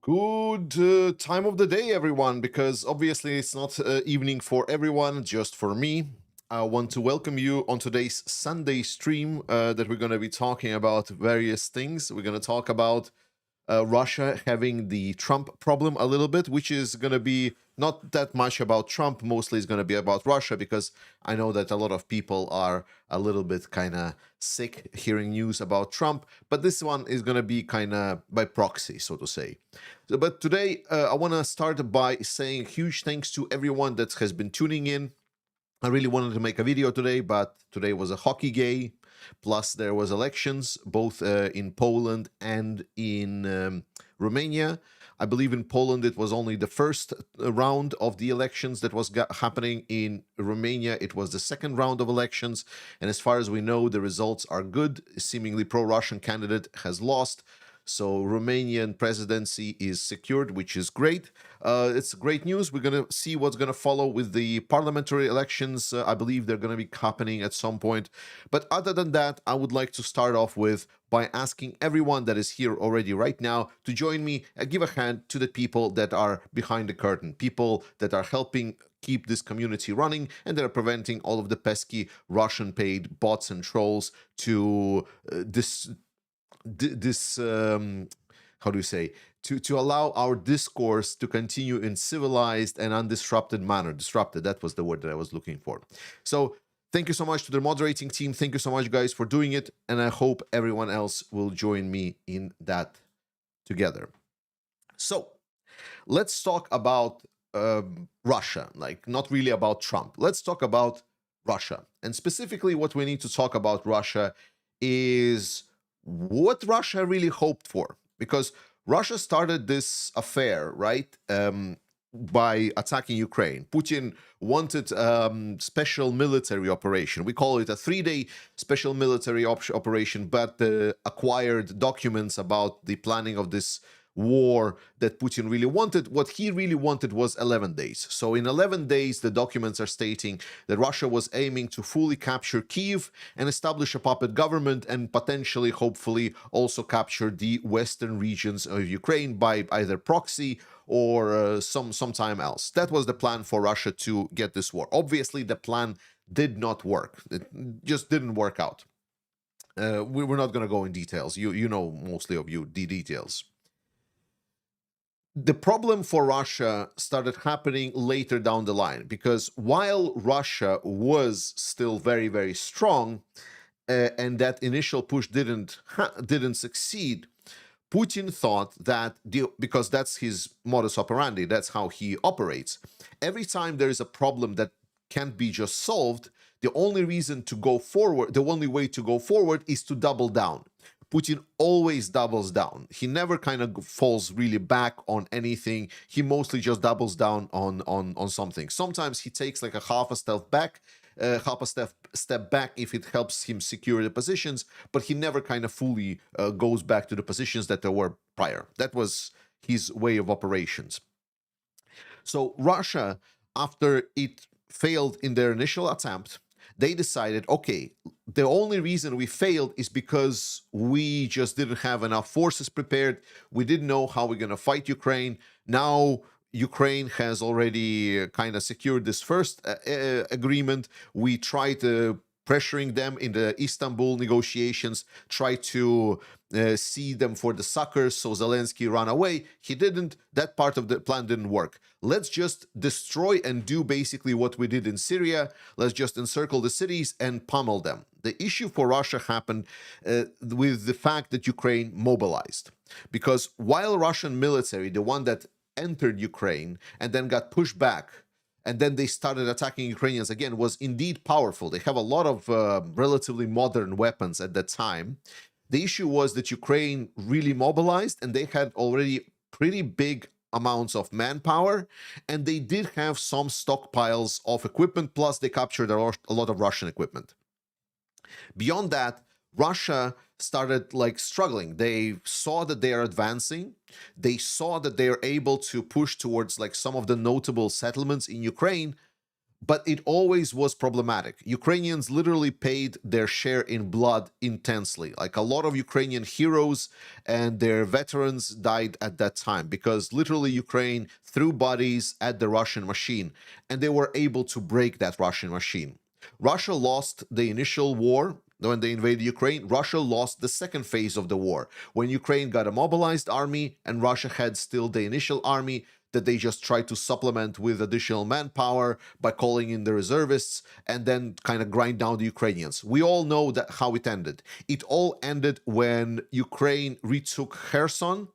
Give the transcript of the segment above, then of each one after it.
Good time of the day, everyone, because obviously it's not evening for everyone, just for me. I want to welcome you on today's Sunday stream that we're going to be talking about various things. We're going to talk about Russia having the Trump problem a little bit, which is going to be not that much about Trump. Mostly it's going to be about Russia because I know that a lot of people are a little bit kind of sick hearing news about Trump. But this one is going to be kind of by proxy, so to say. But today, I want to start by saying huge thanks to everyone that has been tuning in. I really wanted to make a video today, but today was a hockey day. Plus, there was elections both in Poland and in Romania. I believe in Poland it was only the first round of the elections that was happening. In Romania, it was the second round of elections. And as far as we know, the results are good. Seemingly pro-Russian candidate has lost. So Romanian presidency is secured, which is great. It's great news. We're going to see what's going to follow with the parliamentary elections. I believe they're going to be happening at some point. But other than that, I would like to start off with by asking everyone that is here already right now to join me and give a hand to the people that are behind the curtain, people that are helping keep this community running and that are preventing all of the pesky Russian-paid bots and trolls to how do you say, to allow our discourse to continue in civilized and undisrupted manner. Disrupted, that was the word that I was looking for. So thank you so much to the moderating team. Thank you so much, guys, for doing it, and I hope everyone else will join me in that together. So let's talk about Russia, like not really about Trump. Let's talk about Russia, and specifically what we need to talk about Russia is what Russia really hoped for, because Russia started this affair, right, by attacking Ukraine. Putin wanted special military operation. We call it a 3-day special military operation, but acquired documents about the planning of this war that Putin really wanted. What he really wanted was 11 days. So in 11 days, the documents are stating that Russia was aiming to fully capture Kyiv and establish a puppet government and potentially, hopefully, also capture the western regions of Ukraine by either proxy or sometime else. That was the plan for Russia to get this war. Obviously, the plan did not work. It just didn't work out. We're not going to go in details. You know, mostly of you, the details. The problem for Russia started happening later down the line, because while Russia was still very, very strong, and that initial push didn't succeed, Putin thought that because that's his modus operandi, that's how he operates. Every time there is a problem that can't be just solved, the only reason to go forward, the only way to go forward is to double down. Putin always doubles down. He never kind of falls really back on anything. He mostly just doubles down on something. Sometimes he takes like a half a step back if it helps him secure the positions, but he never kind of fully goes back to the positions that there were prior. That was his way of operations. So Russia, after it failed in their initial attempt, they decided, okay, the only reason we failed is because we just didn't have enough forces prepared. We didn't know how we're going to fight Ukraine. Now Ukraine has already kind of secured this first agreement. We tried pressuring them in the Istanbul negotiations, try to see them for the suckers, so Zelenskyy ran away. He didn't. That part of the plan didn't work. Let's just destroy and do basically what we did in Syria. Let's just encircle the cities and pummel them. The issue for Russia happened with the fact that Ukraine mobilized. Because while Russian military, the one that entered Ukraine and then got pushed back, and then they started attacking Ukrainians again, was indeed powerful. They have a lot of relatively modern weapons at that time. The issue was that Ukraine really mobilized, and they had already pretty big amounts of manpower, and they did have some stockpiles of equipment, plus they captured a lot of Russian equipment. Beyond that, Russia started like struggling. They saw that they are advancing. They saw that they are able to push towards like some of the notable settlements in Ukraine, but it always was problematic. Ukrainians literally paid their share in blood intensely. Like a lot of Ukrainian heroes and their veterans died at that time because literally Ukraine threw bodies at the Russian machine and they were able to break that Russian machine. Russia lost the initial war. When they invaded Ukraine, Russia lost the second phase of the war, when Ukraine got a mobilized army and Russia had still the initial army that they just tried to supplement with additional manpower by calling in the reservists and then kind of grind down the Ukrainians. We all know that how it ended. It all ended when Ukraine retook Kherson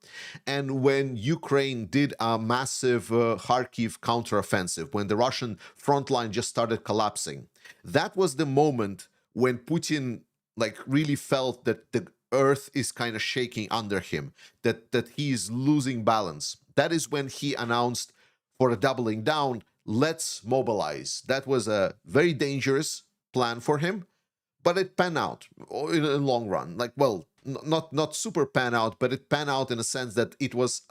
and when Ukraine did a massive Kharkiv counteroffensive, when the Russian front line just started collapsing. That was the moment when Putin like really felt that the earth is kind of shaking under him, that he is losing balance. That is when he announced for a doubling down, let's mobilize. That was a very dangerous plan for him, but it panned out in the long run. Like, well, not super pan out, but it panned out in a sense that it was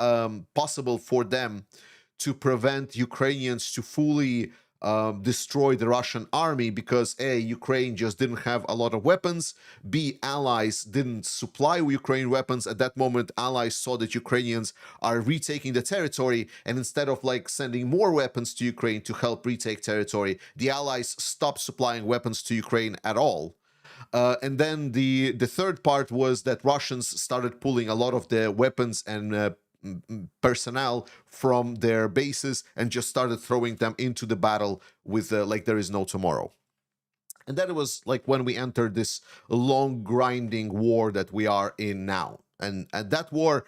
possible for them to prevent Ukrainians to fully destroy the Russian army because A, Ukraine just didn't have a lot of weapons, B, allies didn't supply Ukraine weapons. At that moment, allies saw that Ukrainians are retaking the territory, and instead of like sending more weapons to Ukraine to help retake territory, the allies stopped supplying weapons to Ukraine at all. And then the third part was that Russians started pulling a lot of the weapons and personnel from their bases and just started throwing them into the battle with like there is no tomorrow. And that was like when we entered this long grinding war that we are in now. And that war,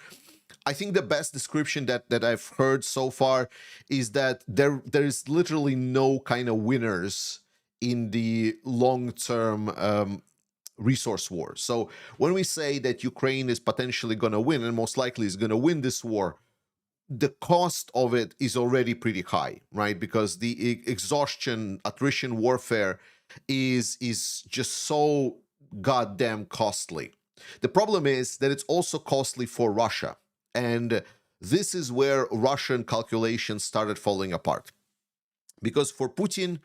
I think the best description that I've heard so far is that there is literally no kind of winners in the long-term resource war. So when we say that Ukraine is potentially going to win and most likely is going to win this war, the cost of it is already pretty high, right? Because the exhaustion, attrition warfare is just so goddamn costly. The problem is that it's also costly for Russia. And this is where Russian calculations started falling apart. Because for Putin,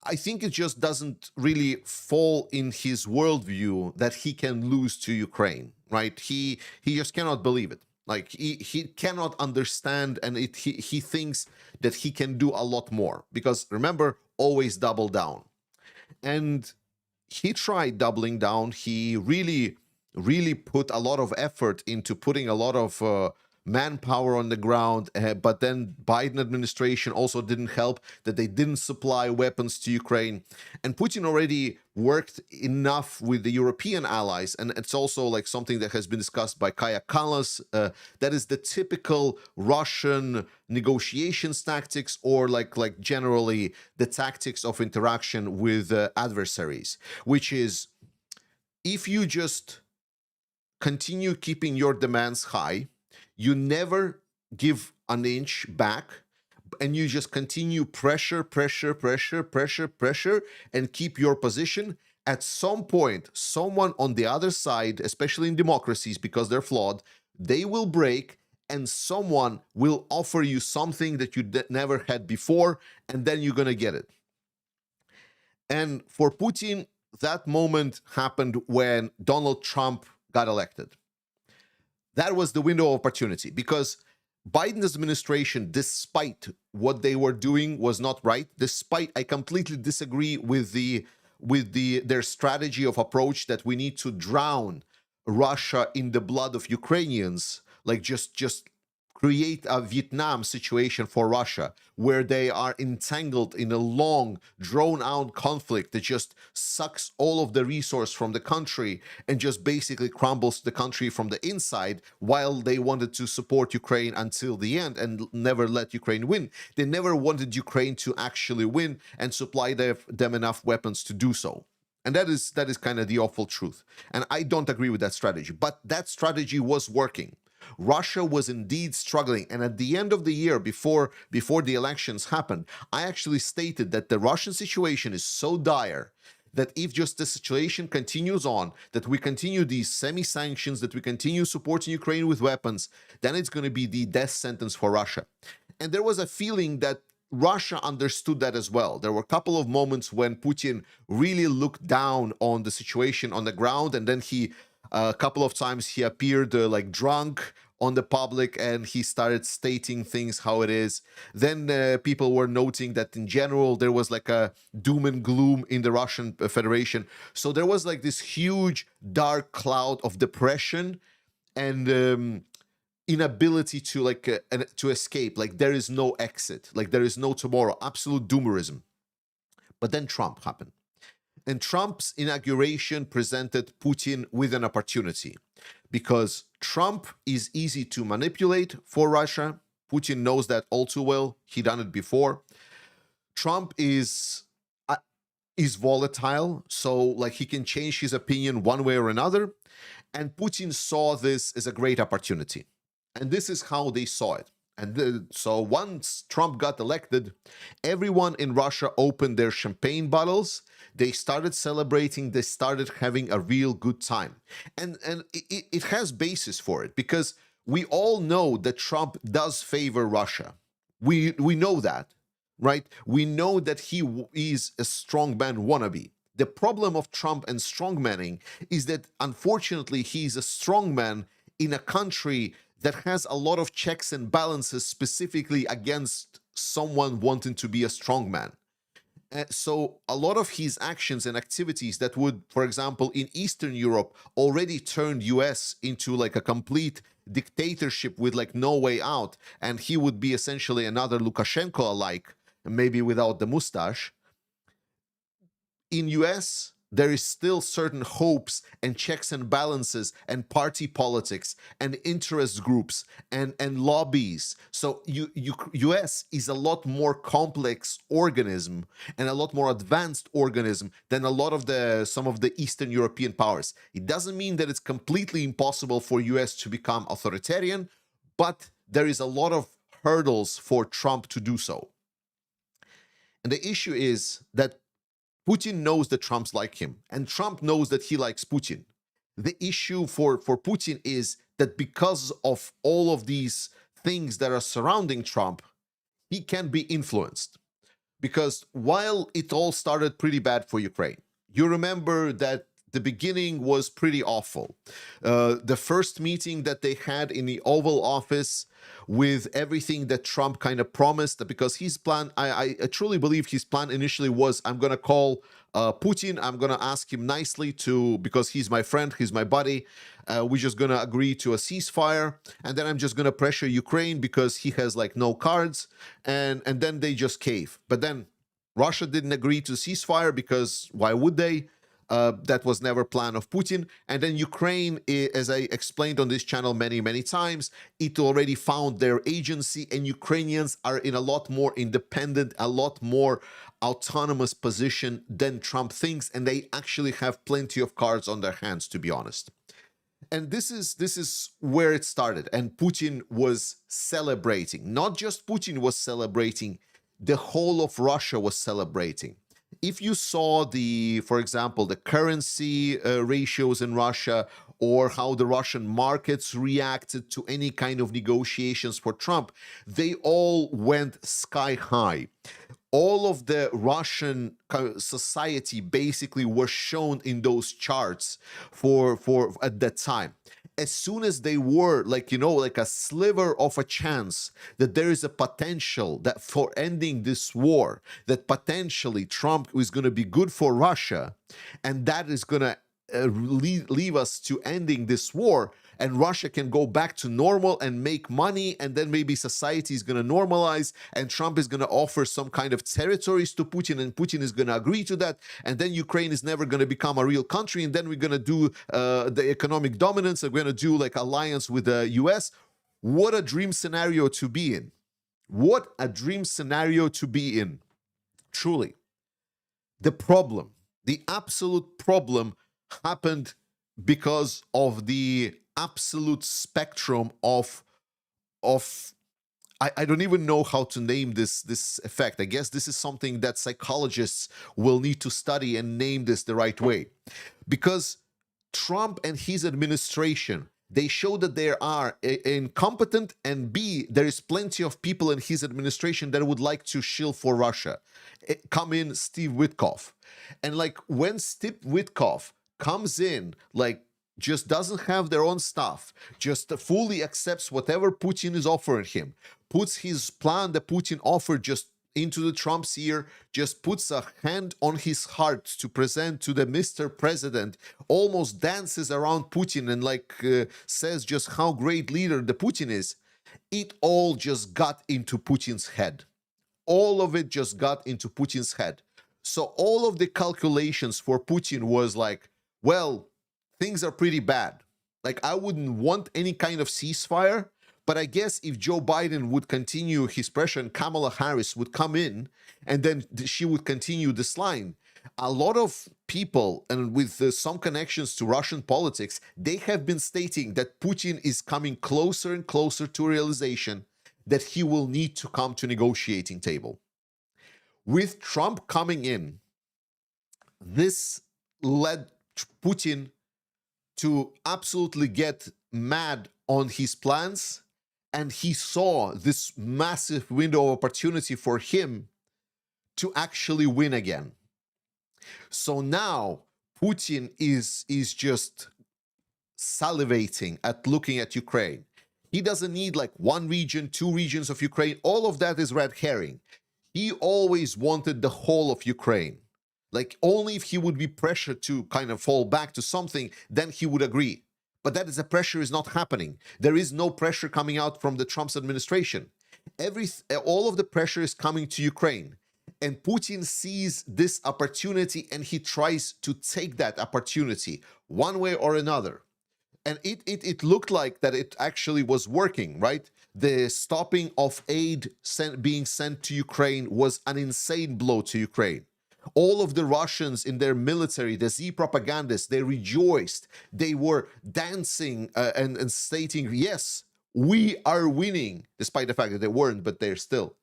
I think it just doesn't really fall in his worldview that he can lose to Ukraine, right? He just cannot believe it. Like he cannot understand, and he thinks that he can do a lot more because remember, always double down. And he tried doubling down. He really put a lot of effort into putting a lot of manpower on the ground, but then Biden administration also didn't help, that they didn't supply weapons to Ukraine. And Putin already worked enough with the European allies, and it's also like something that has been discussed by Kaya Kallas, that is the typical Russian negotiations tactics, or like generally the tactics of interaction with adversaries, which is if you just continue keeping your demands high, you never give an inch back, and you just continue pressure, and keep your position. At some point, someone on the other side, especially in democracies because they're flawed, they will break and someone will offer you something that you never had before, and then you're going to get it. And for Putin, that moment happened when Donald Trump got elected. That was the window of opportunity because Biden's administration, despite what they were doing was not right, despite I completely disagree with their strategy of approach that we need to drown Russia in the blood of Ukrainians, like just create a Vietnam situation for Russia, where they are entangled in a long, drawn-out conflict that just sucks all of the resource from the country and just basically crumbles the country from the inside, while they wanted to support Ukraine until the end and never let Ukraine win. They never wanted Ukraine to actually win and supply them enough weapons to do so. And that is kind of the awful truth. And I don't agree with that strategy. But that strategy was working. Russia was indeed struggling. And at the end of the year, before the elections happened, I actually stated that the Russian situation is so dire that if just the situation continues on, that we continue these semi-sanctions, that we continue supporting Ukraine with weapons, then it's going to be the death sentence for Russia. And there was a feeling that Russia understood that as well. There were a couple of moments when Putin really looked down on the situation on the ground, and then a couple of times he appeared like drunk on the public, and he started stating things how it is. Then people were noting that in general there was like a doom and gloom in the Russian Federation. So there was like this huge dark cloud of depression and inability to to escape. Like there is no exit, like there is no tomorrow, absolute doomerism. But then Trump happened, and Trump's inauguration presented Putin with an opportunity, because Trump is easy to manipulate for Russia. Putin knows that all too well. He done it before. Trump is volatile, so like he can change his opinion one way or another. And Putin saw this as a great opportunity. And this is how they saw it. So once Trump got elected, everyone in Russia opened their champagne bottles. They started celebrating. They started having a real good time. And it has basis for it, because we all know that Trump does favor Russia. We know that, right? We know that he is a strongman wannabe. The problem of Trump and strongmanning is that, unfortunately, he's a strongman in a country that has a lot of checks and balances specifically against someone wanting to be a strongman. So a lot of his actions and activities that would, for example, in Eastern Europe, already turned US into like a complete dictatorship with like no way out, and he would be essentially another Lukashenko alike, maybe without the mustache. In US, there is still certain hopes and checks and balances and party politics and interest groups and lobbies. So US is a lot more complex organism and a lot more advanced organism than a lot of some of the Eastern European powers. It doesn't mean that it's completely impossible for US to become authoritarian, but there is a lot of hurdles for Trump to do so. And the issue is that Putin knows that Trump's like him, and Trump knows that he likes Putin. The issue for Putin is that because of all of these things that are surrounding Trump, he can be influenced. Because while it all started pretty bad for Ukraine, you remember that the beginning was pretty awful. The first meeting that they had in the Oval Office, with everything that Trump kind of promised, because his plan, I truly believe his plan initially was, I'm going to call Putin, I'm going to ask him nicely because he's my friend, he's my buddy, we're just going to agree to a ceasefire, and then I'm just going to pressure Ukraine because he has like no cards, and then they just cave. But then Russia didn't agree to ceasefire, because why would they? That was never plan of Putin. And then Ukraine, as I explained on this channel many, many times, it already found their agency, and Ukrainians are in a lot more independent, a lot more autonomous position than Trump thinks, and they actually have plenty of cards on their hands, to be honest. And this is where it started. And Putin was celebrating. Not just Putin was celebrating, the whole of Russia was celebrating. If you saw for example, the currency ratios in Russia, or how the Russian markets reacted to any kind of negotiations for Trump, they all went sky high. All of the Russian society basically was shown in those charts for at that time. As soon as they were like a sliver of a chance that there is a potential that for ending this war, that potentially Trump is going to be good for Russia, and that is going to leave us to ending this war, and Russia can go back to normal and make money, and then maybe society is going to normalize, and Trump is going to offer some kind of territories to Putin, and Putin is going to agree to that, and then Ukraine is never going to become a real country, and then we're going to do the economic dominance, and we're going to do like alliance with the US. What a dream scenario to be in. What a dream scenario to be in. Truly. The problem, the absolute problem, happened because of the absolute spectrum of I don't even know how to name this effect. I guess this is something that psychologists will need to study and name this the right way. Because Trump and his administration They show that they are incompetent, and B, there is plenty of people in his administration that would like to shill for Russia. Come in Steve Witkoff. And like when Steve Witkoff comes in, like just doesn't have their own stuff, just fully accepts whatever Putin is offering him, puts his plan that Putin offered just into the Trump's ear, just puts a hand on his heart to present to the Mr. President, almost dances around Putin and like says just how great leader the Putin is. It all just got into Putin's head. All of it just got into Putin's head. So all of the calculations for Putin was like, well, things are pretty bad. Like I wouldn't want any kind of ceasefire, but I guess if Joe Biden would continue his pressure and Kamala Harris would come in and then she would continue this line, a lot of people, and with some connections to Russian politics, they have been stating that Putin is coming closer and closer to realization that he will need to come to negotiating table. With Trump coming in, this led Putin to absolutely get mad on his plans, and he saw this massive window of opportunity for him to actually win again. So now Putin is just salivating at looking at Ukraine. He doesn't need like one region, two regions of Ukraine. All of that is red herring. He always wanted the whole of Ukraine. Like only if he would be pressured to kind of fall back to something, then he would agree. But that is the pressure is not happening. There is no pressure coming out from the Trump's administration. All of the pressure is coming to Ukraine. And Putin sees this opportunity and he tries to take that opportunity one way or another. And it looked like that it actually was working, right? The stopping of aid being sent to Ukraine was an insane blow to Ukraine. All of the Russians in their military, the Z propagandists, they rejoiced. They were dancing and stating, yes, we are winning, despite the fact that they weren't, but they're still.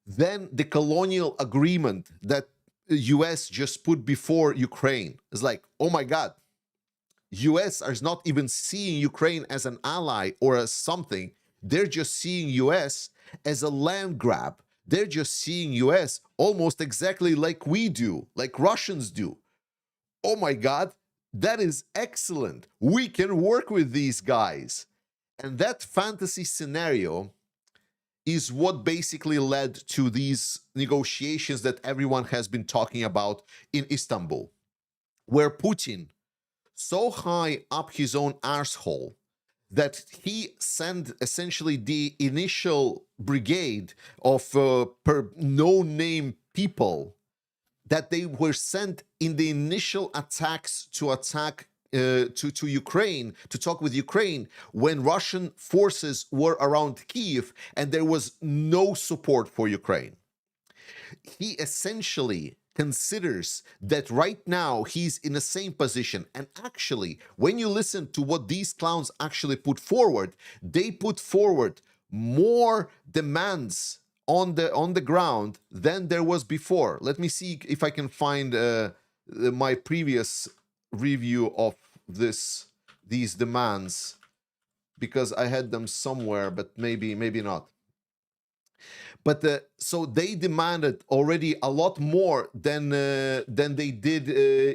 Then the colonial agreement that the US just put before Ukraine is like, oh my God, US is not even seeing Ukraine as an ally or as something. They're just seeing US as a land grab. They're just seeing US almost exactly like we do, like Russians do. Oh my God, that is excellent. We can work with these guys. And that fantasy scenario is what basically led to these negotiations that everyone has been talking about in Istanbul, where Putin so high up his own arsehole that he sent essentially the initial brigade of no-name people that they were sent in the initial attacks to attack to Ukraine, to talk with Ukraine, when Russian forces were around Kyiv and there was no support for Ukraine. He essentially considers that right now he's in the same position. And actually, when you listen to what these clowns actually put forward, they put forward more demands on the ground than there was before. Let me see if I can find my previous review of these demands, because I had them somewhere, but maybe not. But so they demanded already a lot more than they did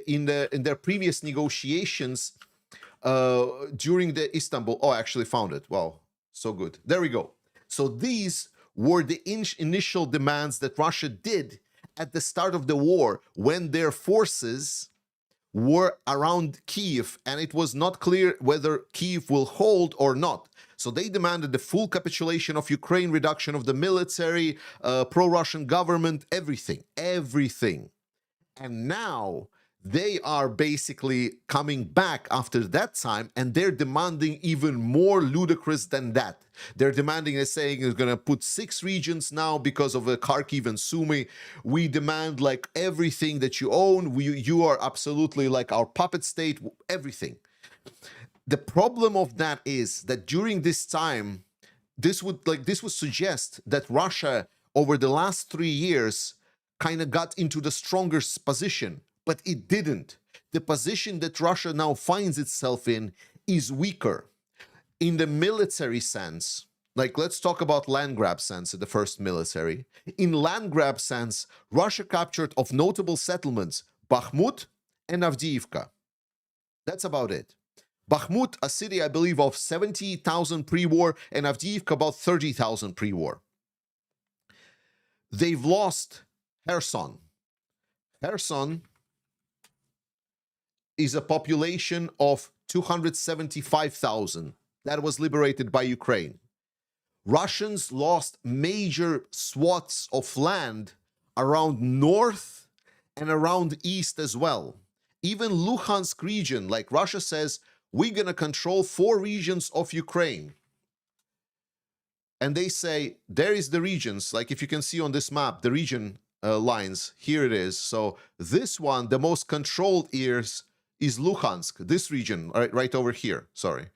in their previous negotiations during the Istanbul. Oh, I actually found it. Wow, so good. There we go. So these were the initial demands that Russia did at the start of the war, when their forces were around Kyiv, and it was not clear whether Kyiv will hold or not. So they demanded the full capitulation of Ukraine, reduction of the military, pro-Russian government, everything. And now they are basically coming back after that time, and they're demanding even more ludicrous than that. They're demanding, they're saying, they're going to put 6 regions now because of Kharkiv and Sumy. We demand like everything that you own. You are absolutely like our puppet state, everything. The problem of that is that during this time, this would suggest that Russia over the last 3 years kind of got into the strongest position, but it didn't. The position that Russia now finds itself in is weaker. In the military sense, like let's talk about land grab sense in the first military. In land grab sense, Russia captured of notable settlements Bakhmut and Avdiivka. That's about it. Bakhmut, a city I believe of 70,000 pre-war, and Avdiivka about 30,000 pre-war. They've lost Kherson. Kherson is a population of 275,000 that was liberated by Ukraine. Russians lost major swaths of land around north and around east as well. Even Luhansk region, like Russia says, we're going to control 4 regions of Ukraine. And they say, there is the regions, like if you can see on this map, the region lines, here it is. So this one, the most controlled is Luhansk, this region, right over here, sorry.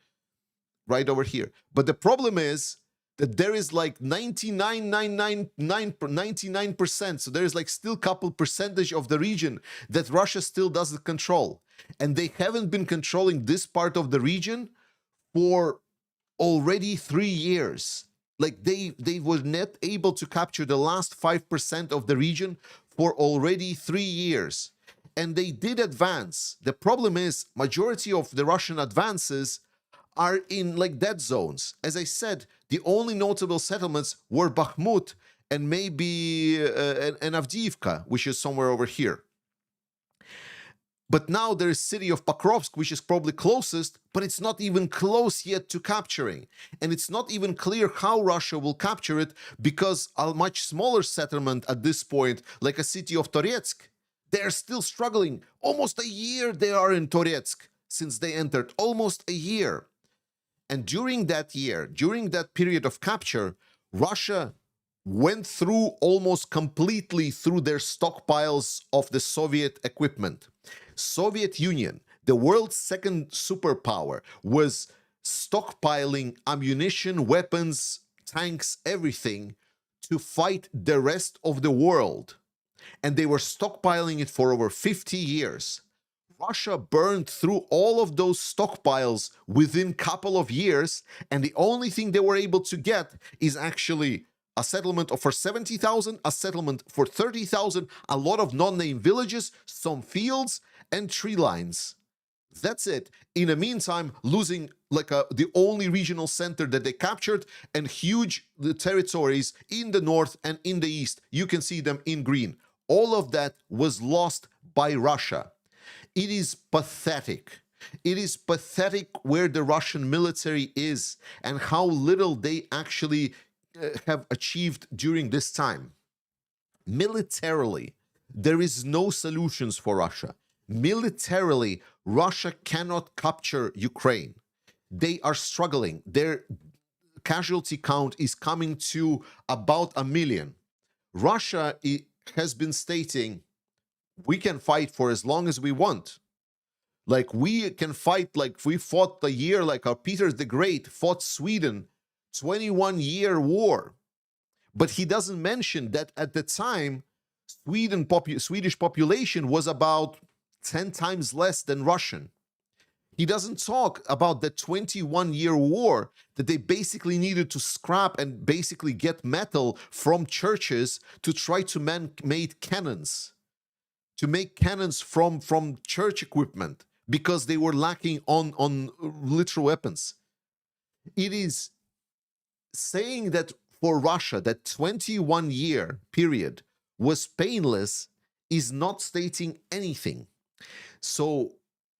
Right over here. But the problem is that there is like 99%, so there is like still couple percentage of the region that Russia still doesn't control. And they haven't been controlling this part of the region for already 3 years. Like they were not able to capture the last 5% of the region for already 3 years. And they did advance. The problem is majority of the Russian advances are in like dead zones. As I said, the only notable settlements were Bakhmut and maybe and Avdiivka, which is somewhere over here. But now there is city of Pokrovsk, which is probably closest, but it's not even close yet to capturing. And it's not even clear how Russia will capture it, because a much smaller settlement at this point, like a city of Toretsk, they're still struggling. Almost a year they are in Toretsk since they entered, almost a year. And during that year, during that period of capture, Russia went through almost completely through their stockpiles of the Soviet equipment. Soviet Union, the world's second superpower, was stockpiling ammunition, weapons, tanks, everything to fight the rest of the world. And they were stockpiling it for over 50 years. Russia burned through all of those stockpiles within a couple of years, and the only thing they were able to get is actually a settlement for 70,000, a settlement for 30,000, a lot of non-named villages, some fields, and tree lines. That's it. In the meantime, losing like the only regional center that they captured, and huge territories in the north and in the east. You can see them in green. All of that was lost by Russia. It is pathetic. It is pathetic where the Russian military is and how little they actually have achieved during this time. Militarily, there is no solutions for Russia. Militarily, Russia cannot capture Ukraine. They are struggling. Their casualty count is coming to about 1 million. Russia has been stating, we can fight for as long as we want. Like we can fight, like we fought the year, like our Peter the Great fought Sweden, 21-year war. But he doesn't mention that at the time, Swedish population was about 10 times less than Russian. He doesn't talk about the 21-year war that they basically needed to scrap and basically get metal from churches to try to make cannons. To make cannons from church equipment because they were lacking on literal weapons. It is saying that for Russia, that 21-year period was painless is not stating anything. So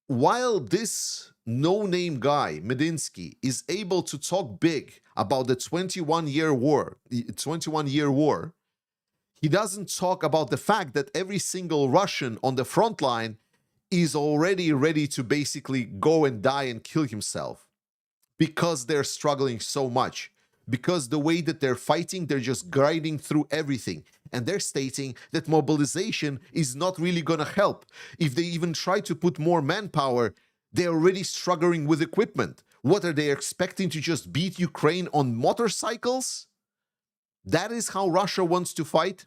while this no-name guy, Medinsky, is able to talk big about the 21-year war, he doesn't talk about the fact that every single Russian on the front line is already ready to basically go and die and kill himself because they're struggling so much. Because the way that they're fighting, they're just grinding through everything. And they're stating that mobilization is not really going to help. If they even try to put more manpower, they're already struggling with equipment. What are they expecting to just beat Ukraine on motorcycles? That is how Russia wants to fight.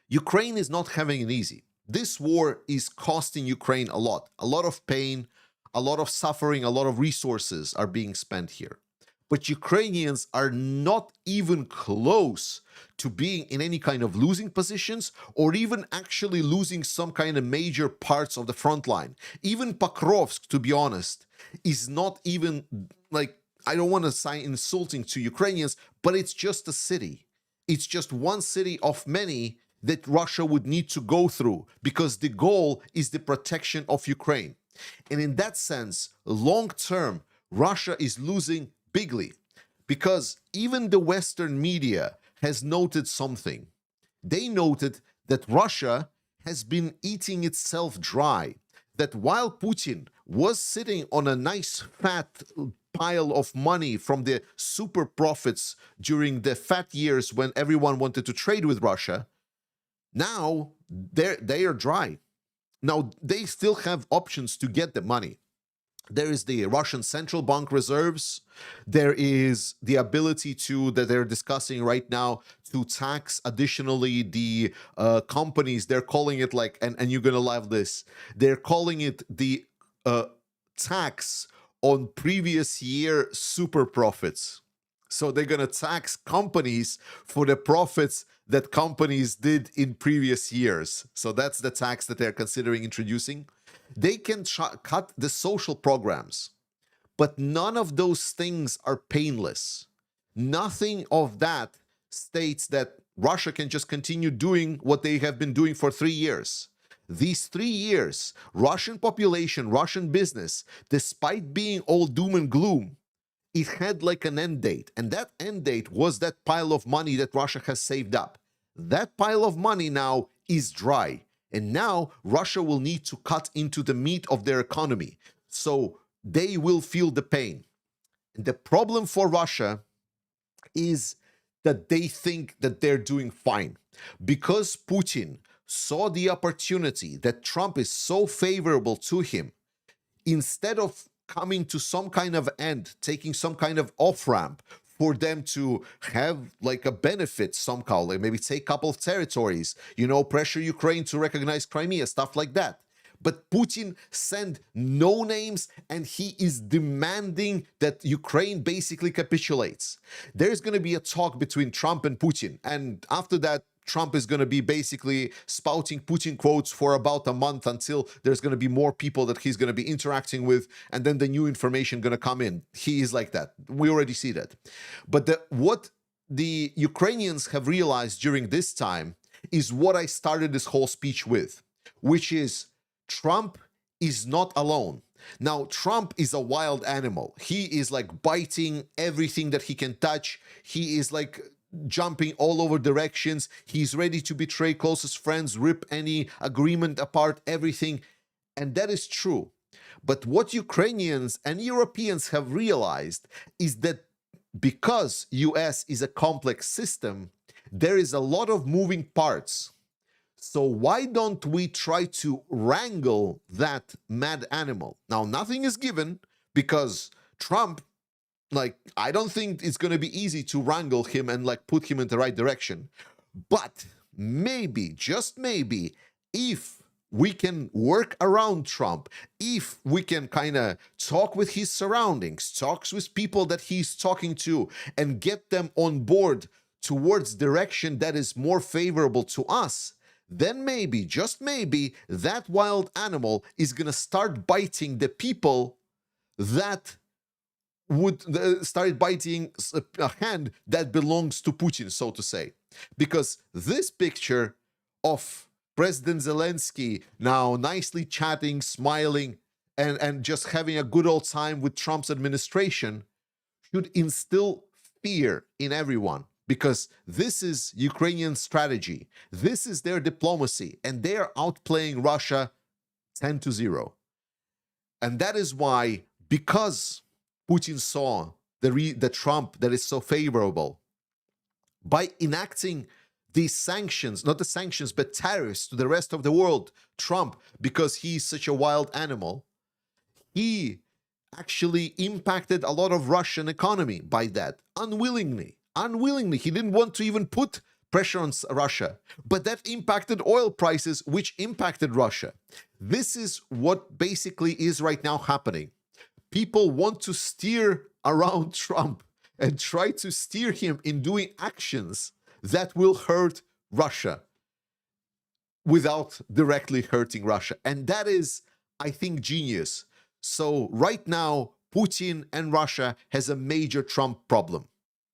Ukraine is not having it easy. This war is costing Ukraine a lot of pain, a lot of suffering, a lot of resources are being spent here. But Ukrainians are not even close to being in any kind of losing positions or even actually losing some kind of major parts of the front line. Even Pokrovsk, to be honest, is not even like, I don't want to sound insulting to Ukrainians, but it's just a city. It's just one city of many that Russia would need to go through because the goal is the protection of Ukraine. And in that sense, long term, Russia is losing bigly because even the Western media has noted something. They noted that Russia has been eating itself dry, that while Putin was sitting on a nice fat pile of money from the super profits during the fat years when everyone wanted to trade with Russia, now they are dry. Now they still have options to get the money. There is the Russian central bank reserves. There is the ability to, that they're discussing right now, to tax additionally the companies. They're calling it like, and you're going to love this, they're calling it the tax on previous year super profits. So they're going to tax companies for the profits that companies did in previous years. So that's the tax that they're considering introducing. They can cut the social programs, but none of those things are painless. Nothing of that states that Russia can just continue doing what they have been doing for 3 years. These 3 years, Russian population, Russian business, despite being all doom and gloom, it had like an end date. And that end date was that pile of money that Russia has saved up. That pile of money now is dry. And now Russia will need to cut into the meat of their economy. So they will feel the pain. And the problem for Russia is that they think that they're doing fine. Because Putin saw the opportunity that Trump is so favorable to him, instead of coming to some kind of end, taking some kind of off-ramp for them to have like a benefit somehow, like maybe take a couple of territories, pressure Ukraine to recognize Crimea, stuff like that. But Putin sent no names and he is demanding that Ukraine basically capitulates. There's going to be a talk between Trump and Putin. And after that, Trump is going to be basically spouting Putin quotes for about a month until there's going to be more people that he's going to be interacting with, and then the new information going to come in. He is like that. We already see that. But what the Ukrainians have realized during this time is what I started this whole speech with, which is Trump is not alone. Now, Trump is a wild animal. He is like biting everything that he can touch. He is like jumping all over directions. He's ready to betray closest friends, rip any agreement apart, everything. And that is true. But what Ukrainians and Europeans have realized is that because US is a complex system, there is a lot of moving parts. So why don't we try to wrangle that mad animal? Now, nothing is given because Trump, I don't think it's going to be easy to wrangle him and put him in the right direction. But maybe, just maybe, if we can work around Trump, if we can kind of talk with his surroundings, talks with people that he's talking to, and get them on board towards direction that is more favorable to us, then maybe, just maybe, that wild animal is going to start biting the people that would start biting a hand that belongs to Putin, so to say. Because this picture of President Zelenskyy now nicely chatting, smiling, and just having a good old time with Trump's administration should instill fear in everyone. Because this is Ukrainian strategy. This is their diplomacy. And they are outplaying Russia 10-0. And that is why, because Putin saw the Trump that is so favorable, by enacting these sanctions, not the sanctions, but tariffs to the rest of the world, Trump, because he's such a wild animal, he actually impacted a lot of Russian economy by that, unwillingly. He didn't want to even put pressure on Russia. But that impacted oil prices, which impacted Russia. This is what basically is right now happening. People want to steer around Trump and try to steer him in doing actions that will hurt Russia without directly hurting Russia. And that is, I think, genius. So right now, Putin and Russia has a major Trump problem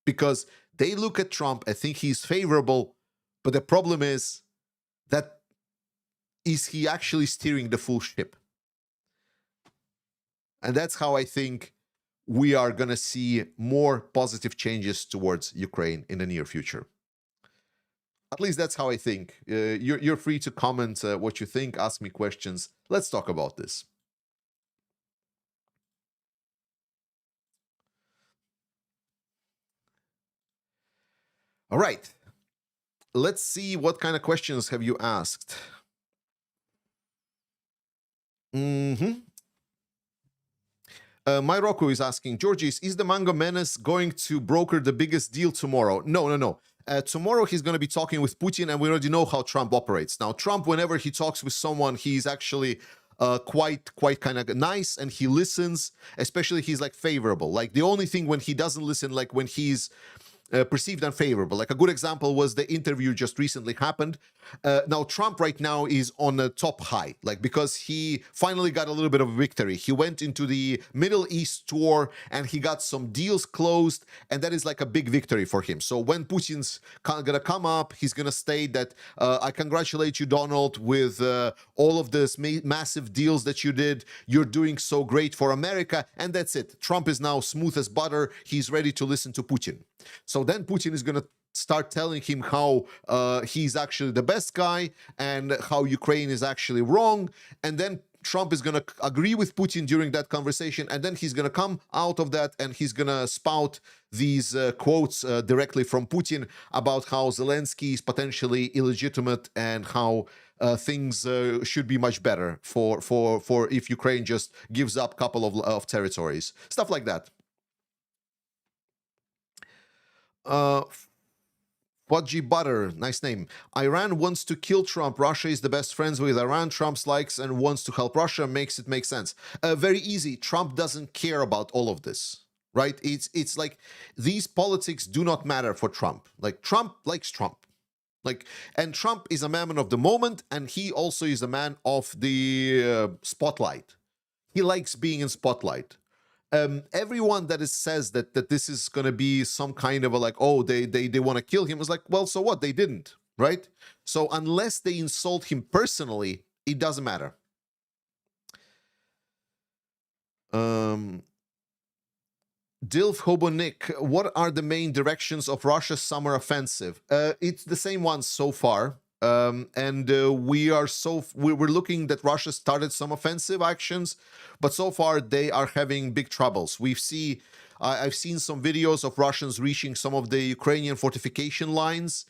because they look at Trump and think he's favorable, but the problem is that is he actually steering the full ship? And that's how I think we are going to see more positive changes towards Ukraine in the near future. At least that's how I think. You're free to comment what you think, ask me questions. Let's talk about this. All right. Let's see what kind of questions have you asked. Myroku is asking, Georgis, is the Mango Menace going to broker the biggest deal tomorrow? No. Tomorrow he's going to be talking with Putin, and we already know how Trump operates. Now, Trump, whenever he talks with someone, he's actually quite kind of nice, and he listens. Especially, he's like favorable. Like the only thing when he doesn't listen, like when he's perceived unfavorable. Like a good example was the interview just recently happened. Now Trump right now is on a top high, like because he finally got a little bit of a victory. He went into the Middle East tour and he got some deals closed, and that is like a big victory for him. So when Putin's gonna come up, he's gonna state that I congratulate you, Donald, with all of this massive deals that you did. You're doing so great for America, and that's it. Trump is now smooth as butter. He's ready to listen to Putin. So then Putin is going to start telling him how he's actually the best guy and how Ukraine is actually wrong. And then Trump is going to agree with Putin during that conversation. And then he's going to come out of that and he's going to spout these quotes directly from Putin about how Zelenskyy is potentially illegitimate and how things should be much better for if Ukraine just gives up a couple of territories. Stuff like that. Fudgy Butter, nice name. Iran wants to kill Trump. Russia is the best friends with Iran. Trump's likes and wants to help Russia. Makes it make sense. Very easy. Trump doesn't care about all of this, right? It's like these politics do not matter for Trump. Like Trump likes Trump. Like, and Trump is a man of the moment, and he also is a man of the spotlight. He likes being in spotlight. Everyone that says that this is going to be some kind of a like, oh, they want to kill him, is like, well, so what? They didn't, right? So unless they insult him personally, it doesn't matter. Dilf Hobonik, what are the main directions of Russia's summer offensive? It's the same ones so far. We're looking that Russia started some offensive actions, but so far they are having big troubles. I've seen some videos of Russians reaching some of the Ukrainian fortification lines,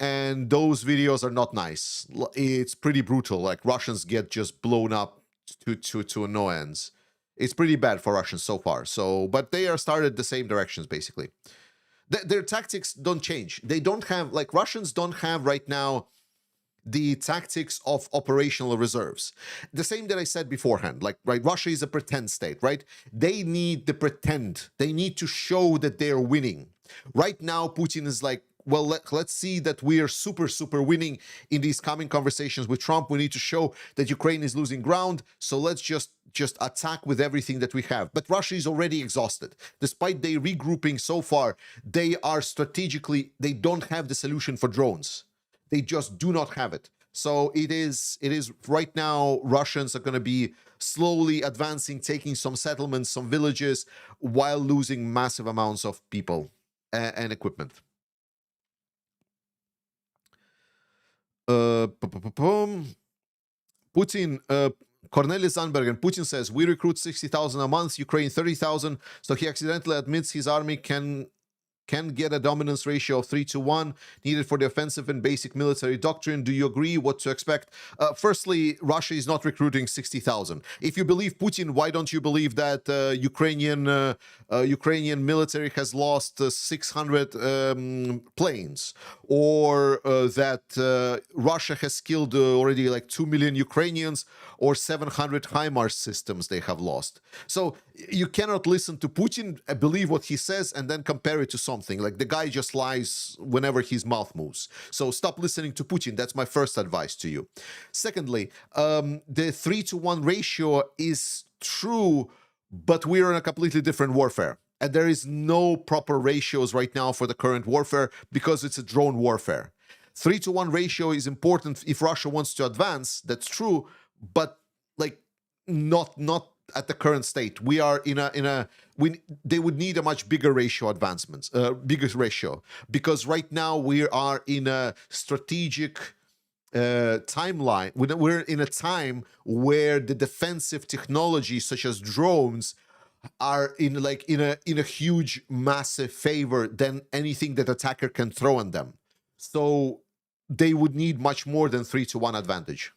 and those videos are not nice. It's pretty brutal. Like Russians get just blown up to no ends. It's pretty bad for Russians so far. So, but they are started the same directions basically. Their tactics don't change. They don't have, like, Russians don't have right now the tactics of operational reserves. The same that I said beforehand, like, right, Russia is a pretend state, right? They need the pretend. They need to show that they're winning. Right now, Putin is like, well, let's see that we are super winning in these coming conversations with Trump. We need to show that Ukraine is losing ground. So let's just attack with everything that we have. But Russia is already exhausted. Despite they regrouping so far, they are strategically, they don't have the solution for drones. They just do not have it. So it is right now, Russians are going to be slowly advancing, taking some settlements, some villages, while losing massive amounts of people and equipment. Putin, Cornelis Zandbergen, Putin says, we recruit 60,000 a month, Ukraine 30,000, so he accidentally admits his army can can get a dominance ratio of 3-1 needed for the offensive and basic military doctrine. Do you agree? What to expect? Firstly, Russia is not recruiting 60,000. If you believe Putin, why don't you believe that Ukrainian military has lost 600 planes, or that Russia has killed already like 2 million Ukrainians, or 700 HIMARS systems they have lost? So you cannot listen to Putin, believe what he says, and then compare it to something. Like, the guy just lies whenever his mouth moves. So stop listening to Putin. That's my first advice to you. Secondly, the 3-1 ratio is true, but we're in a completely different warfare. And there is no proper ratios right now for the current warfare because it's a drone warfare. 3-1 ratio is important if Russia wants to advance. That's true, but like not at the current state. We are they would need a much bigger ratio advancements, bigger ratio, because right now we are in a strategic timeline. We're in a time where the defensive technologies such as drones are in a huge, massive favor than anything that attacker can throw on them. So they would need much more than 3-1 advantage.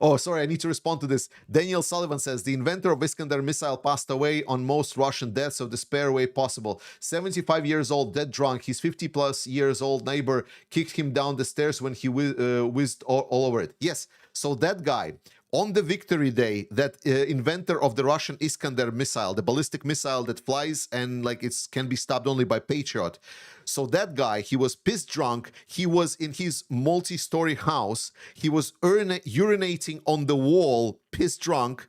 Oh, sorry, I need to respond to this. Daniel Sullivan says, the inventor of Iskander missile passed away on most Russian deaths of despair way possible. 75 years old, dead drunk. His 50-plus years old neighbor kicked him down the stairs when he whizzed all over it. Yes, so that guy, on the victory day, that inventor of the Russian Iskander missile, the ballistic missile that flies and like it can be stopped only by Patriot. So that guy, he was pissed drunk. He was in his multi-story house. He was urinating on the wall, pissed drunk,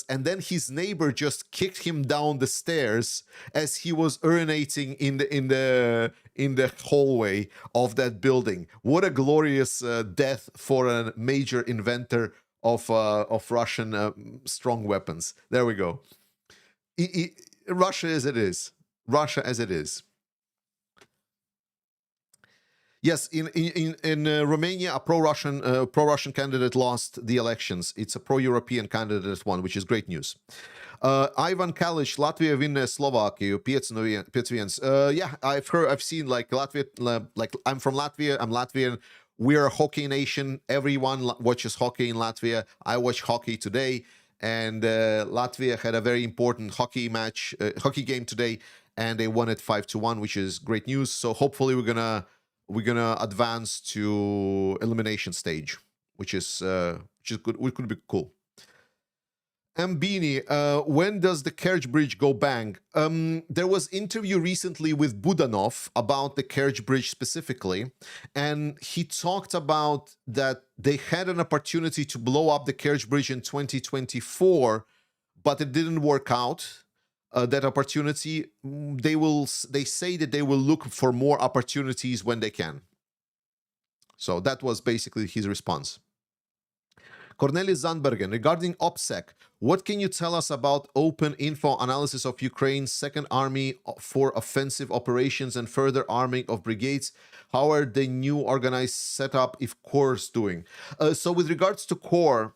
and then his neighbor just kicked him down the stairs as he was urinating in the hallway of that building. What a glorious death for a major inventor of Russian strong weapons. There we go. Russia as it is. Russia as it is. Yes, in Romania, a pro-Russian candidate lost the elections. It's a pro-European candidate won, which is great news. Ivan Kalic, Latvia win Slovakia. Yeah, I've seen like Latvia. Like, I'm from Latvia. I'm Latvian. We're a hockey nation. Everyone watches hockey in Latvia. I watch hockey today, and Latvia had a very important hockey game today, and they won it 5-1, which is great news. So hopefully we're gonna advance to elimination stage, which is good. Which could be cool. Mbini, when does the Kerch Bridge go bang? There was interview recently with Budanov about the Kerch Bridge specifically, and he talked about that they had an opportunity to blow up the Kerch Bridge in 2024, but it didn't work out. That opportunity, they say that they will look for more opportunities when they can. So that was basically his response. Cornelis Zandbergen, regarding OPSEC, what can you tell us about open info analysis of Ukraine's Second Army for offensive operations and further arming of brigades? How are the new organized setup if Corps doing? So with regards to Corps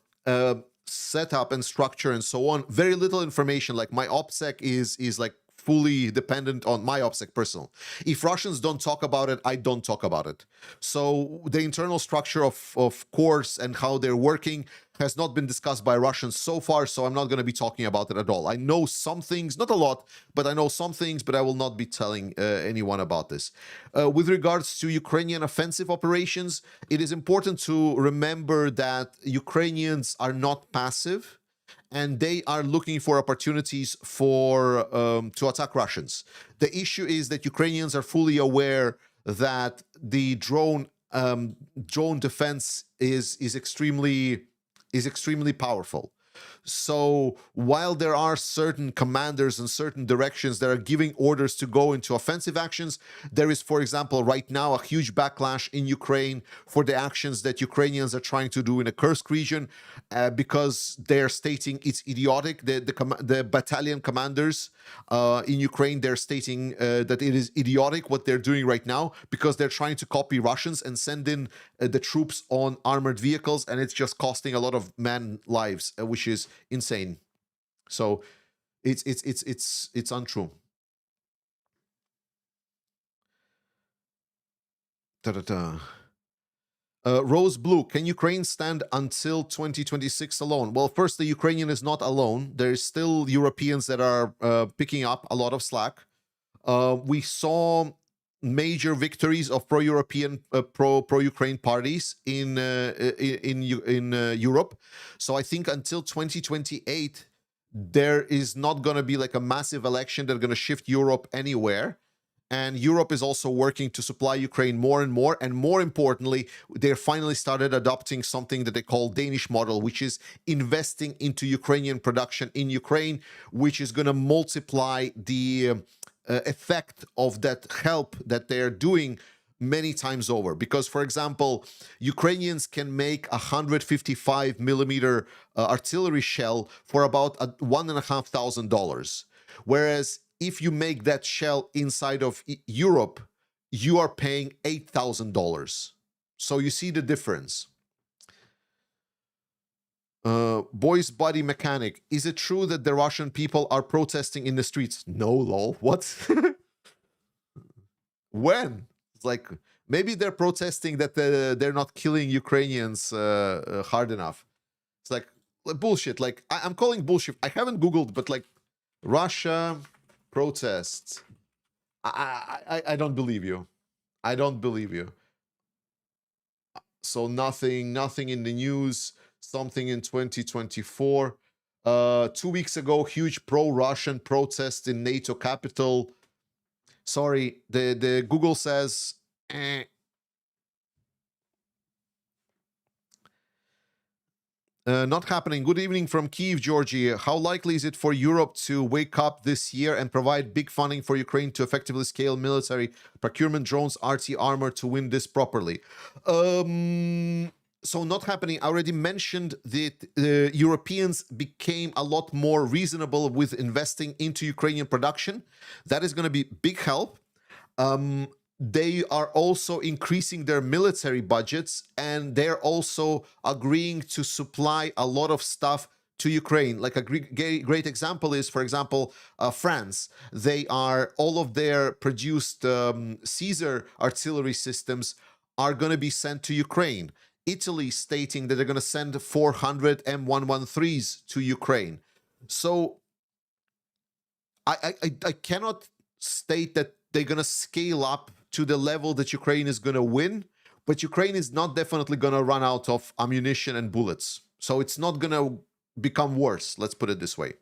setup and structure and so on, very little information. Like, my OPSEC is like fully dependent on my OPSEC personal. If Russians don't talk about it, I don't talk about it. So the internal structure of Corps and how they're working has not been discussed by Russians so far, so I'm not going to be talking about it at all. I know some things, not a lot, but I know some things, but I will not be telling anyone about this. With regards to Ukrainian offensive operations, it is important to remember that Ukrainians are not passive, and they are looking for opportunities to attack Russians. The issue is that Ukrainians are fully aware that the drone defense is extremely powerful. So while there are certain commanders and certain directions that are giving orders to go into offensive actions, there is, for example, right now a huge backlash in Ukraine for the actions that Ukrainians are trying to do in the Kursk region because they're stating it's idiotic. The battalion commanders in Ukraine, they're stating that it is idiotic what they're doing right now because they're trying to copy Russians and send in the troops on armored vehicles, and it's just costing a lot of man lives, which is insane. So it's untrue. Da-da-da. Rose Blue, can Ukraine stand until 2026 alone? Well, first, the Ukrainian is not alone. There's still Europeans that are picking up a lot of slack. We saw major victories of pro-European, pro-Ukraine parties in Europe. So I think until 2028, there is not going to be like a massive election that's going to shift Europe anywhere. And Europe is also working to supply Ukraine more and more. And more importantly, they finally started adopting something that they call Danish model, which is investing into Ukrainian production in Ukraine, which is going to multiply the effect of that help that they're doing many times over. Because, for example, Ukrainians can make a 155 millimeter artillery shell for about $1,500. Whereas if you make that shell inside of Europe, you are paying $8,000. So you see the difference. Boy's Body Mechanic. Is it true that the Russian people are protesting in the streets? No, lol. What? When? It's like, maybe they're protesting that they're not killing Ukrainians hard enough. It's like bullshit. Like, I'm calling bullshit. I haven't Googled, but like, Russia protests. I don't believe you. I don't believe you. So nothing in the news. Something in 2024. 2 weeks ago, huge pro-Russian protest in NATO capital. Sorry, the Google says. Not happening. Good evening from Kyiv, Georgia. How likely is it for Europe to wake up this year and provide big funding for Ukraine to effectively scale military procurement, drones, RT armor to win this properly? So not happening. I already mentioned that Europeans became a lot more reasonable with investing into Ukrainian production. That is going to be big help. They are also increasing their military budgets, and they're also agreeing to supply a lot of stuff to Ukraine. Like a great example is, for example, France. They are, all of their produced Caesar artillery systems are going to be sent to Ukraine. Italy stating that they're going to send 400 M113s to Ukraine. So I cannot state that they're going to scale up to the level that Ukraine is going to win, but Ukraine is not definitely going to run out of ammunition and bullets. So it's not going to become worse, let's put it this way.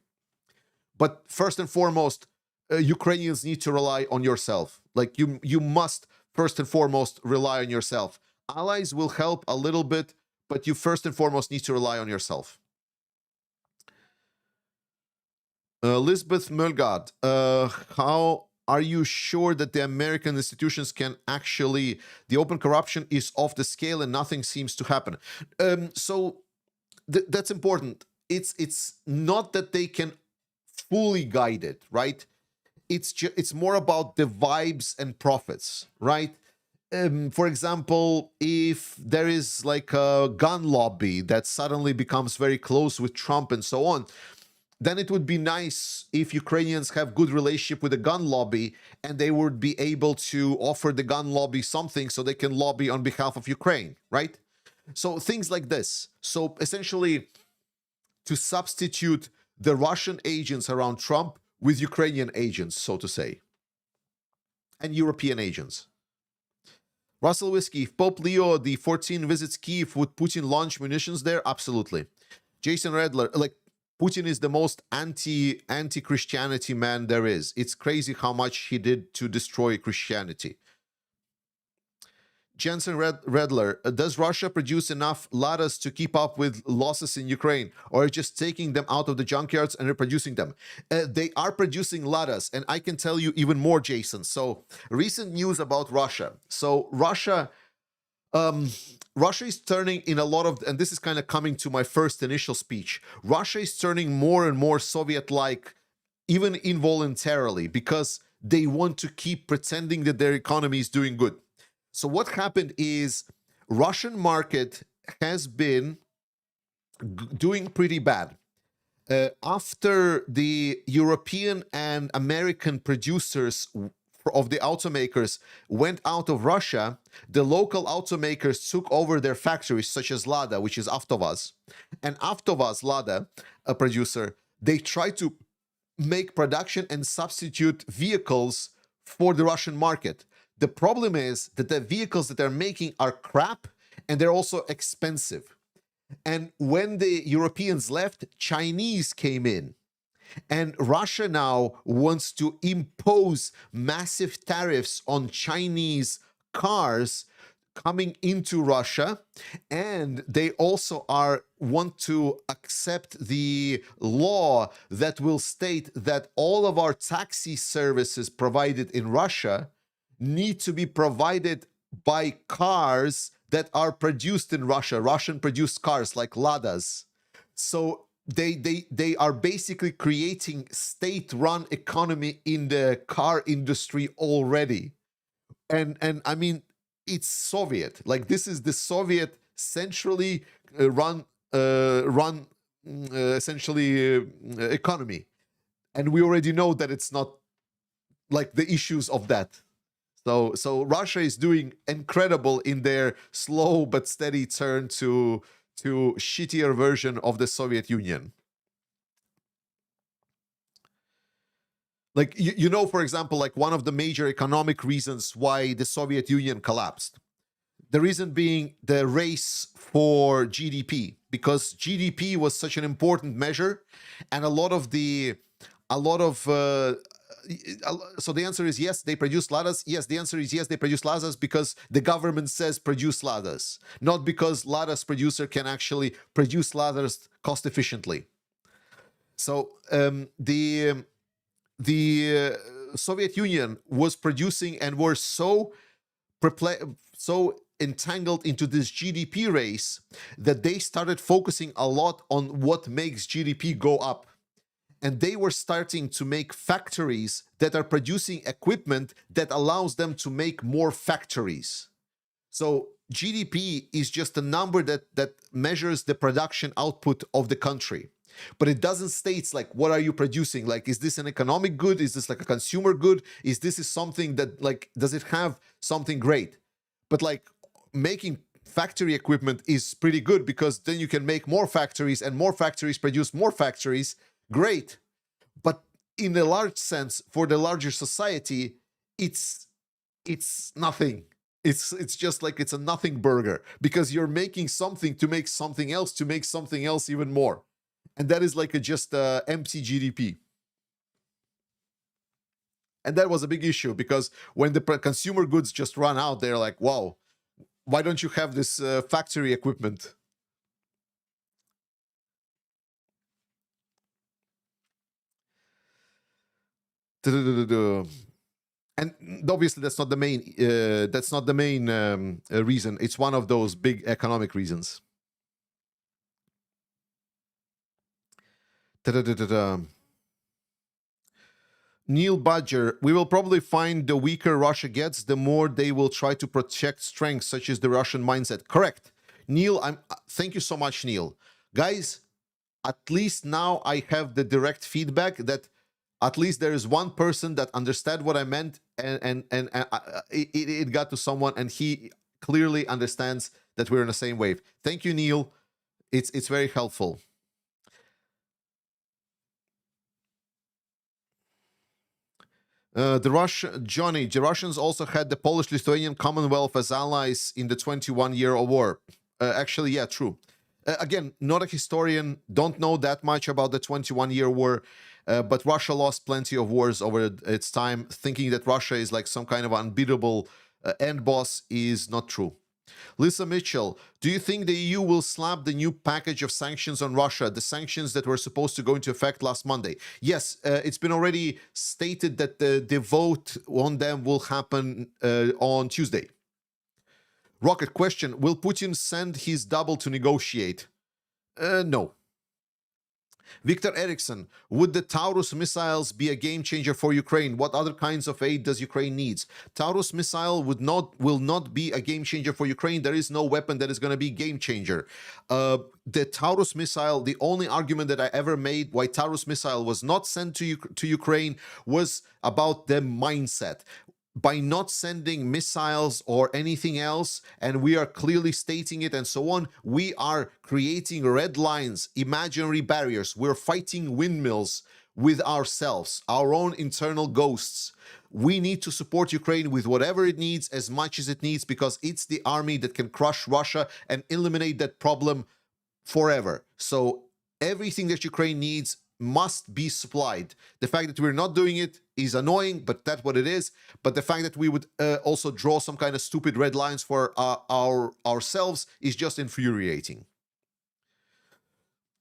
But first and foremost, Ukrainians need to rely on yourself. Like you must first and foremost rely on yourself. Allies will help a little bit, but you first and foremost need to rely on yourself. Lisbeth Mölgard, how are you sure that the American institutions can actually, the open corruption is off the scale and nothing seems to happen? So that's important. It's not that they can fully guide it, right? It's more about the vibes and profits, right? For example, if there is like a gun lobby that suddenly becomes very close with Trump and so on, then it would be nice if Ukrainians have good relationship with the gun lobby and they would be able to offer the gun lobby something so they can lobby on behalf of Ukraine, right? So things like this. So essentially, to substitute the Russian agents around Trump with Ukrainian agents, so to say, and European agents. Russell Whiskey, if Pope Leo the 14 visits Kyiv, would Putin launch munitions there? Absolutely. Jason Redler, like, Putin is the most anti-Christianity man there is. It's crazy how much he did to destroy Christianity. Jensen Redler, does Russia produce enough Ladas to keep up with losses in Ukraine, or just taking them out of the junkyards and reproducing them? They are producing Ladas, and I can tell you even more, Jason. So, recent news about Russia. So, Russia is turning in a lot of, and this is kind of coming to my first initial speech, Russia is turning more and more Soviet-like, even involuntarily, because they want to keep pretending that their economy is doing good. So what happened is Russian market has been doing pretty bad. After the European and American producers of the automakers went out of Russia, the local automakers took over their factories, such as Lada, which is Avtovaz. And Avtovaz, Lada, a producer, they tried to make production and substitute vehicles for the Russian market. The problem is that the vehicles that they're making are crap and they're also expensive. And when the Europeans left, Chinese came in. And Russia now wants to impose massive tariffs on Chinese cars coming into Russia, and they also want to accept the law that will state that all of our taxi services provided in Russia need to be provided by cars that are produced in Russia, Russian produced cars like Ladas. So they are basically creating state-run economy in the car industry already. And I mean, it's Soviet. Like, this is the Soviet centrally run essentially economy, and we already know that it's not like the issues of that. So Russia is doing incredible in their slow but steady turn to shittier version of the Soviet Union. Like, you know, for example, like one of the major economic reasons why the Soviet Union collapsed. The reason being the race for GDP, because GDP was such an important measure, and so the answer is yes, they produce Ladas. Yes, the answer is yes, they produce Ladas because the government says produce Ladas, not because Ladas producer can actually produce Ladas cost efficiently. So the Soviet Union was producing and were so entangled into this GDP race that they started focusing a lot on what makes GDP go up. And they were starting to make factories that are producing equipment that allows them to make more factories. So GDP is just a number that measures the production output of the country. But it doesn't state like, what are you producing? Like, is this an economic good? Is this like a consumer good? Is something that, like, does it have something great? But like, making factory equipment is pretty good because then you can make more factories and more factories produce more factories. Great. But in a large sense, for the larger society, it's nothing. It's just like it's a nothing burger because you're making something to make something else even more. And that is like just empty GDP. And that was a big issue because when the consumer goods just run out, they're like, wow, why don't you have this factory equipment? And obviously that's not the main reason. It's one of those big economic reasons. Neil Badger, we will probably find the weaker Russia gets, the more they will try to protect strengths, such as the Russian mindset. Correct. Neil, thank you so much, Neil. Guys, at least now I have the direct feedback that at least there is one person that understood what I meant, and it got to someone, and he clearly understands that we're in the same wave. Thank you, Neil. It's very helpful. The Russians also had the Polish-Lithuanian Commonwealth as allies in the 21-year war. Actually, yeah, true. Again, not a historian, don't know that much about the 21-year war, but Russia lost plenty of wars over its time. Thinking that Russia is like some kind of unbeatable end boss is not true. Lisa Mitchell, do you think the EU will slap the new package of sanctions on Russia, the sanctions that were supposed to go into effect last Monday? Yes, it's been already stated that the vote on them will happen on Tuesday. Rocket question, will Putin send his double to negotiate? No. Victor Eriksson, would the Taurus missiles be a game changer for Ukraine? What other kinds of aid does Ukraine need? Taurus missile will not be a game changer for Ukraine. There is no weapon that is going to be game changer. The Taurus missile, the only argument that I ever made why Taurus missile was not sent to Ukraine was about the mindset. by not sending missiles or anything else, and we are clearly stating it and so on, we are creating red lines, imaginary barriers. We're fighting windmills with ourselves, our own internal ghosts. We need to support Ukraine with whatever it needs, as much as it needs, because it's the army that can crush Russia and eliminate that problem forever. So everything that Ukraine needs must be supplied. The fact that we're not doing it is annoying, but that's what it is. But the fact that we would also draw some kind of stupid red lines for ourselves is just infuriating.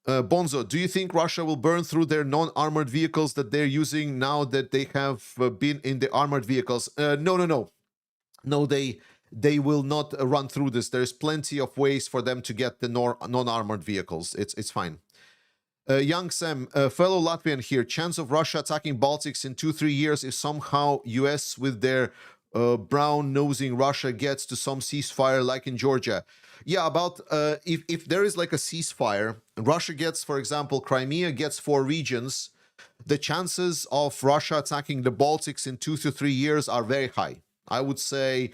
Bonzo, do you think Russia will burn through their non-armored vehicles that they're using now that they have been in the armored vehicles? No. No, they will not run through this. There's plenty of ways for them to get the non-armored vehicles. It's fine. Young Sam, fellow Latvian here. Chance of Russia attacking Baltics in 2-3 years if somehow US with their brown-nosing Russia gets to some ceasefire like in Georgia. Yeah, about if there is like a ceasefire, Russia gets, for example, Crimea gets 4 regions, the chances of Russia attacking the Baltics in 2 to 3 years are very high. I would say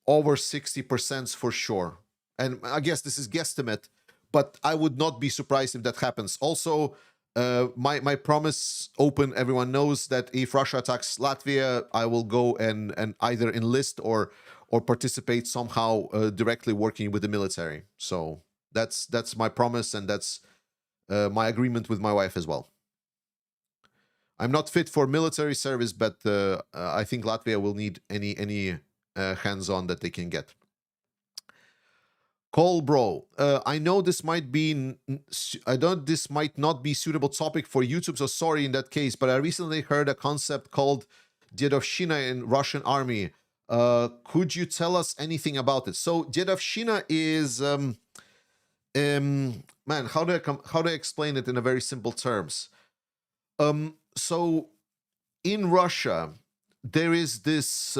over 60% for sure. And I guess this is guesstimate, but I would not be surprised if that happens. Also, my promise open, everyone knows that if Russia attacks Latvia, I will go and either enlist or participate somehow directly working with the military. So that's my promise, and that's my agreement with my wife as well. I'm not fit for military service, but I think Latvia will need any hands-on that they can get. Cole bro, I know this might not be suitable topic for YouTube, so sorry in that case, but I recently heard a concept called Dedovshchina in Russian army. Could you tell us anything about it? So Dedovshchina is man, how do I explain it in a very simple terms? So in Russia, there is this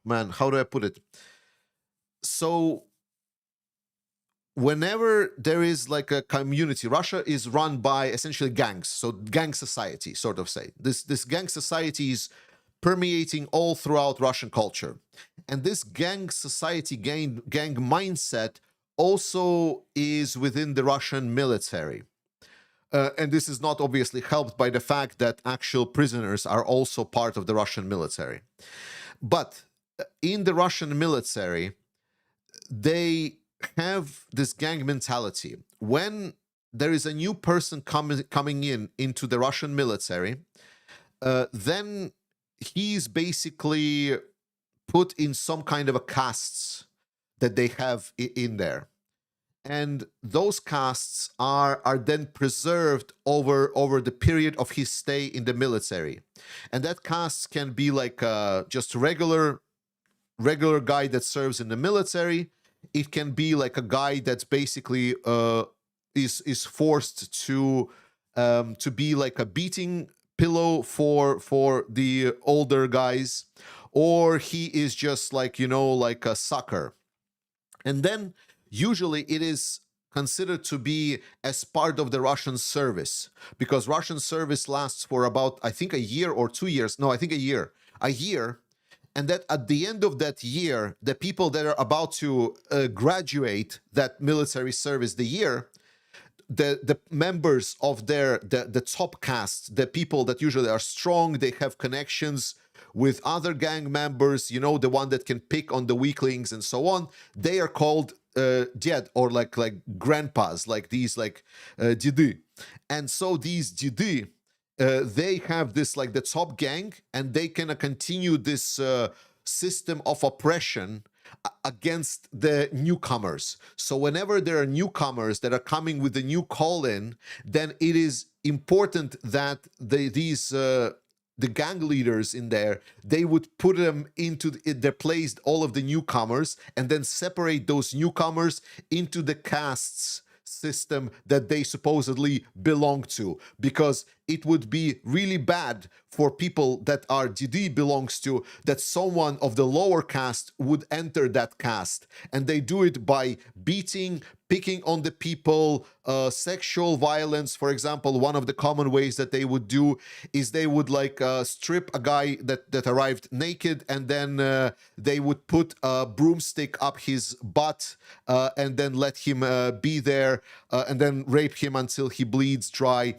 man, how do I put it? So whenever there is like a community, Russia is run by essentially gangs, so gang society, sort of say. This gang society is permeating all throughout Russian culture. And this gang society, gang mindset also is within the Russian military. And this is not obviously helped by the fact that actual prisoners are also part of the Russian military. But in the Russian military, they have this gang mentality. When there is a new person coming into the Russian military, then he's basically put in some kind of a castes that they have in there. And those castes are then preserved over the period of his stay in the military. And that caste can be like just regular guy that serves in the military. It can be like a guy that's basically is forced to be like a beating pillow for the older guys, or he is just like, like a sucker. And then usually it is considered to be as part of the Russian service, because Russian service lasts for about, I think, a year or 2 years. No, I think a year. And that at the end of that year, the people that are about to graduate that military service, the members of the top caste, the people that usually are strong, they have connections with other gang members, the one that can pick on the weaklings and so on, they are called ded, or like grandpas, like these didi. And so these didi, they have this like the top gang, and they can continue this system of oppression against the newcomers. So whenever there are newcomers that are coming with the new call-in, then it is important that the gang leaders in there, they would put them into their place, all of the newcomers, and then separate those newcomers into the castes system that they supposedly belong to, because it would be really bad for people that are DD belongs to, that someone of the lower caste would enter that caste, and they do it by beating, picking on the people, sexual violence. For example, one of the common ways that they would do is they would like strip a guy that arrived naked, and then they would put a broomstick up his butt, and then let him be there, and then rape him until he bleeds dry.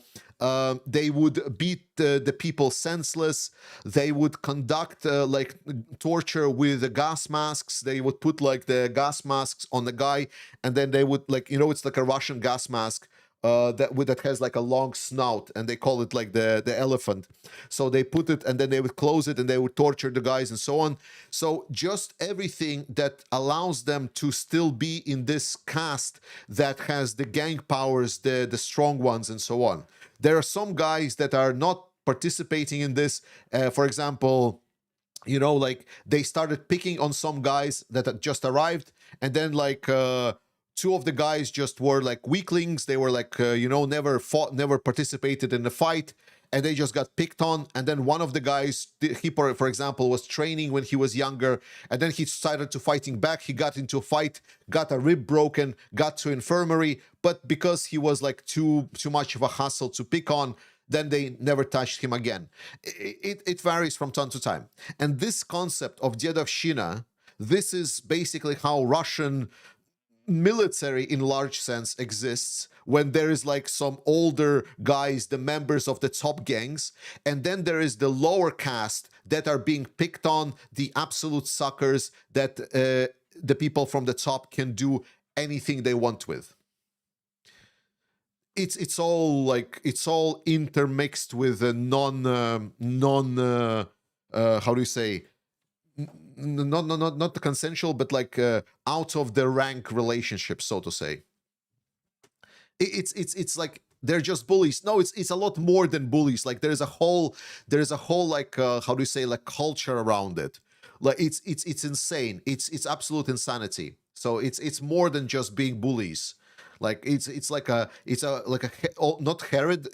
They would beat the people senseless. They would conduct like torture with gas masks. They would put like the gas masks on the guy, and then they would like, it's like a Russian gas mask that has like a long snout, and they call it like the elephant. So they put it, and then they would close it, and they would torture the guys and so on. So just everything that allows them to still be in this caste that has the gang powers, the strong ones, and so on. There are some guys that are not participating in this. For example, like they started picking on some guys that had just arrived, and then like two of the guys just were like weaklings. They were like never fought, never participated in the fight, and they just got picked on. And then one of the guys, he, for example, was training when he was younger, and then he started to fighting back. He got into a fight, got a rib broken, got to infirmary, but because he was like too much of a hassle to pick on, then they never touched him again. It varies from time to time. And this concept of Dedovshchina, this is basically how Russian military in large sense exists, when there is like some older guys, the members of the top gangs, and then there is the lower caste that are being picked on, the absolute suckers that the people from the top can do anything they want with. It's all intermixed with a how do you say, not the consensual, but like out of the rank relationship, so to say. It's like they're just bullies. No, it's a lot more than bullies. Like there's a whole like how do you say, like culture around it. Like it's insane. It's absolute insanity. So it's more than just being bullies. Like it's like a not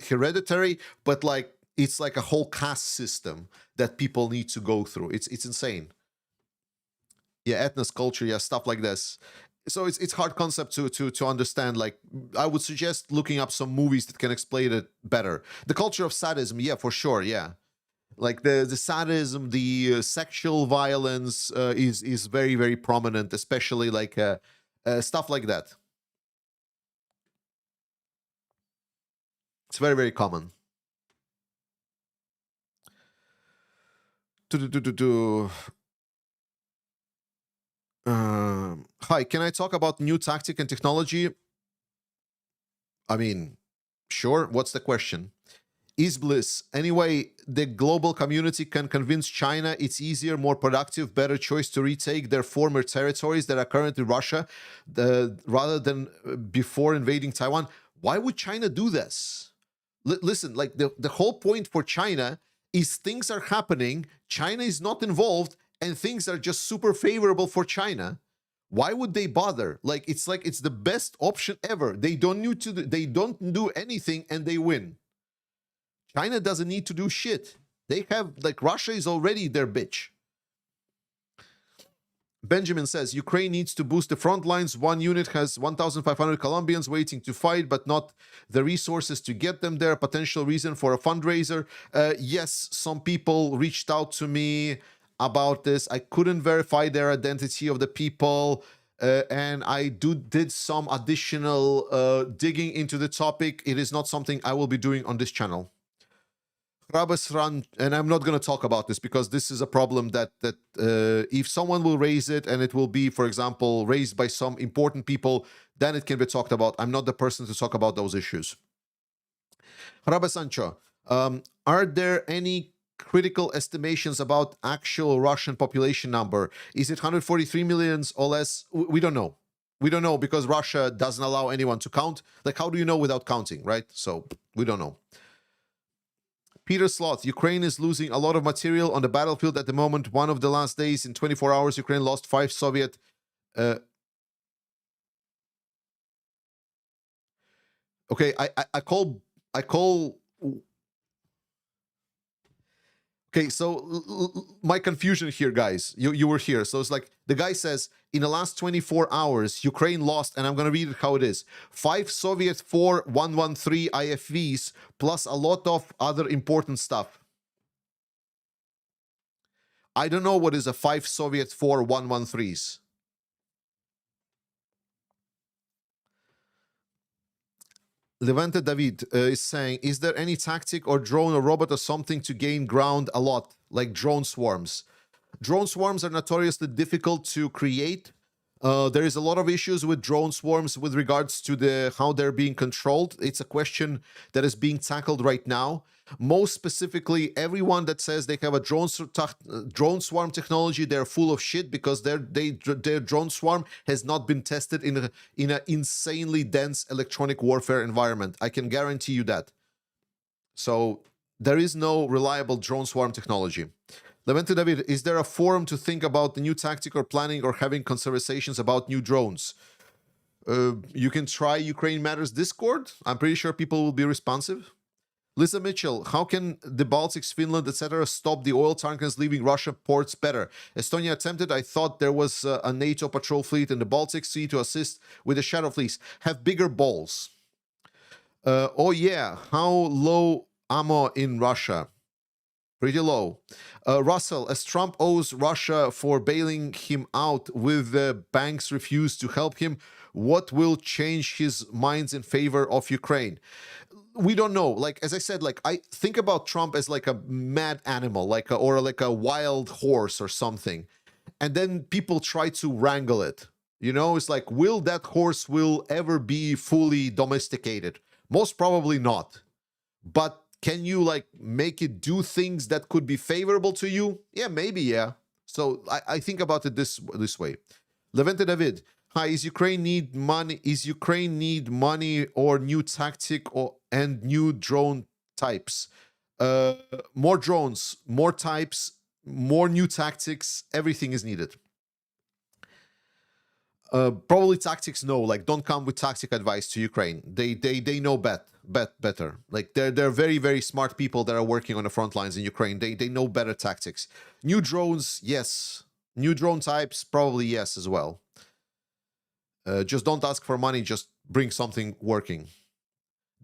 hereditary, but like it's like a whole caste system that people need to go through. It's insane. Yeah, ethnos culture, yeah, stuff like this. So it's hard concept to understand. Like I would suggest looking up some movies that can explain it better. The culture of sadism, yeah, for sure, yeah. Like the sadism, the sexual violence is very, very prominent, especially like stuff like that. It's very, very common. Hi, can I talk about new tactic and technology? I mean, sure. What's the question? Is bliss. Anyway, the global community can convince China it's easier, more productive, better choice to retake their former territories that are currently Russia, rather than before invading Taiwan. Why would China do this? Listen, like the whole point for China is things are happening, China is not involved, and things are just super favorable for China. Why would they bother? Like it's the best option ever. They don't do anything and they win. China doesn't need to do shit. They have, like, Russia is already their bitch. Benjamin says, Ukraine needs to boost the front lines. One unit has 1,500 Colombians waiting to fight, but not the resources to get them there. Potential reason for a fundraiser. Yes, some people reached out to me about this. I couldn't verify their identity of the people. And I did some additional digging into the topic. It is not something I will be doing on this channel. Rabasran, and I'm not going to talk about this because this is a problem that if someone will raise it and it will be, for example, raised by some important people, then it can be talked about. I'm not the person to talk about those issues. Rabasancho, are there any critical estimations about actual Russian population number? Is it 143 millions or less? We don't know. We don't know because Russia doesn't allow anyone to count. Like, how do you know without counting, right? So we don't know. Peter Sloth, Ukraine is losing a lot of material on the battlefield at the moment. One of the last days, in 24 hours, Ukraine lost 5 Soviet... Okay, I call... Okay, Okay, so my confusion here, guys. You were here. So it's like the guy says, in the last 24 hours, Ukraine lost, and I'm going to read it how it is. 5 Soviet 4-113 IFVs, plus a lot of other important stuff. I don't know what is a 5 Soviet 4-113s. Levante David is saying, is there any tactic or drone or robot or something to gain ground a lot, like drone swarms? Drone swarms are notoriously difficult to create. There is a lot of issues with drone swarms with regards to how they're being controlled. It's a question that is being tackled right now. Most specifically, everyone that says they have a drone swarm technology, they're full of shit, because their drone swarm has not been tested in an insanely dense electronic warfare environment. I can guarantee you that. So there is no reliable drone swarm technology. Levante David, is there a forum to think about the new tactic or planning or having conversations about new drones? You can try Ukraine Matters Discord. I'm pretty sure people will be responsive. Lisa Mitchell, how can the Baltics, Finland, etc. stop the oil tankers leaving Russia ports better? Estonia attempted. I thought there was a NATO patrol fleet in the Baltic Sea to assist with the shadow fleets. Have bigger balls. Oh yeah, how low ammo in Russia? Pretty low. Russell, as Trump owes Russia for bailing him out with the banks refuse to help him, what will change his minds in favor of Ukraine? We don't know. Like, as I said, like, I think about Trump as like a mad animal, or like a wild horse or something. And then people try to wrangle it. You know, it's like, will that horse will ever be fully domesticated? Most probably not. But can you like make it do things that could be favorable to you? Yeah, maybe, yeah. So I think about it this way. Levante David, hi, is Ukraine need money? Is Ukraine need money or new tactic and new drone types? More drones, more types, more new tactics. Everything is needed. Probably tactics, no. Like, don't come with tactic advice to Ukraine. They know better. Like, they're very, very smart people that are working on the front lines in Ukraine. They know better tactics. New drones, yes. New drone types, probably yes as well. Just don't ask for money. Just bring something working.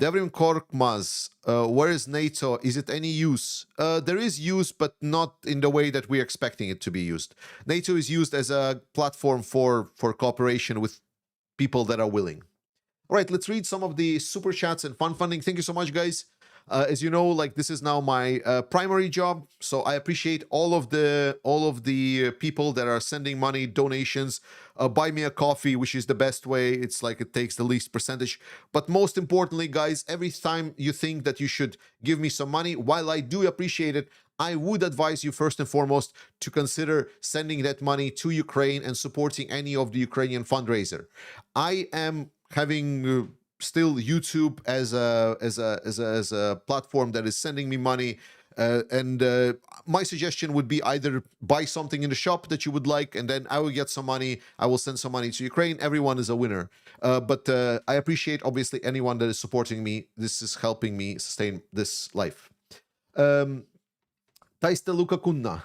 Devrim Korkmaz, where is NATO? Is it any use? There is use, but not in the way that we're expecting it to be used. NATO is used as a platform for cooperation with people that are willing. All right, let's read some of the super chats and fun funding. Thank you so much, guys. As you know, like, this is now my primary job, so I appreciate all of the people that are sending money, donations. Buy me a coffee, which is the best way. It's like it takes the least percentage. But most importantly, guys, every time you think that you should give me some money, while I do appreciate it, I would advise you first and foremost to consider sending that money to Ukraine and supporting any of the Ukrainian fundraiser. I am having still YouTube as a platform that is sending me money, and my suggestion would be either buy something in the shop that you would like, and then I will get some money. I will send some money to Ukraine. Everyone is a winner. But I appreciate obviously anyone that is supporting me. This is helping me sustain this life. Taiste Luka Kunna.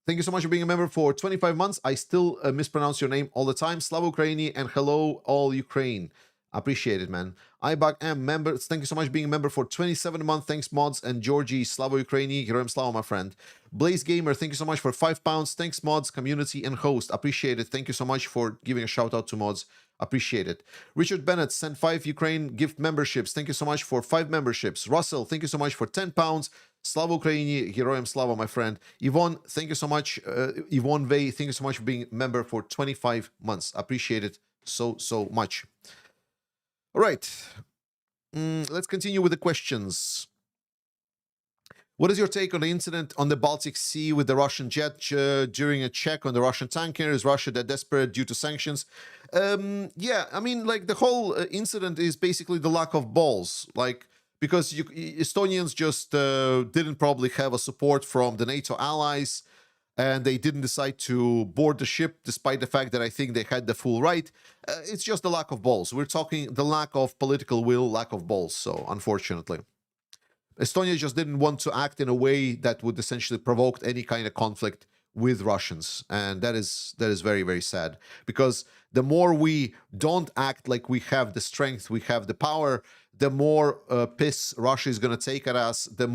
Thank you so much for being a member for 25 months. I still mispronounce your name all the time. Slava Ukraini, and hello all Ukraine. Appreciate it, man. Ibak M, member. Thank you so much for being a member for 27 months. Thanks, mods. And Georgie, Slava Ukraini, Heroem Slava, my friend. Blaze Gamer, thank you so much for £5. Thanks, mods, community, and host. Appreciate it. Thank you so much for giving a shout out to mods. Appreciate it. Richard Bennett sent 5 Ukraine gift memberships. Thank you so much for 5 memberships. Russell, thank you so much for £10. Slava Ukraini, Heroem Slava, my friend. Yvonne, thank you so much. Yvonne Vey, thank you so much for being a member for 25 months. Appreciate it so much. All right, let's continue with the questions. What is your take on the incident on the Baltic Sea with the Russian jet during a check on the Russian tanker? Is Russia that desperate due to sanctions? Yeah, I mean, like, the whole incident is basically the lack of balls. Like, because Estonians just didn't probably have a support from the NATO allies, and they didn't decide to board the ship, despite the fact that I think they had the full right. It's just the lack of balls. We're talking the lack of political will, lack of balls, so unfortunately. Estonia just didn't want to act in a way that would essentially provoke any kind of conflict with Russians, and that is very, very sad, because the more we don't act like we have the strength, we have the power, the more piss Russia is going to take at us, the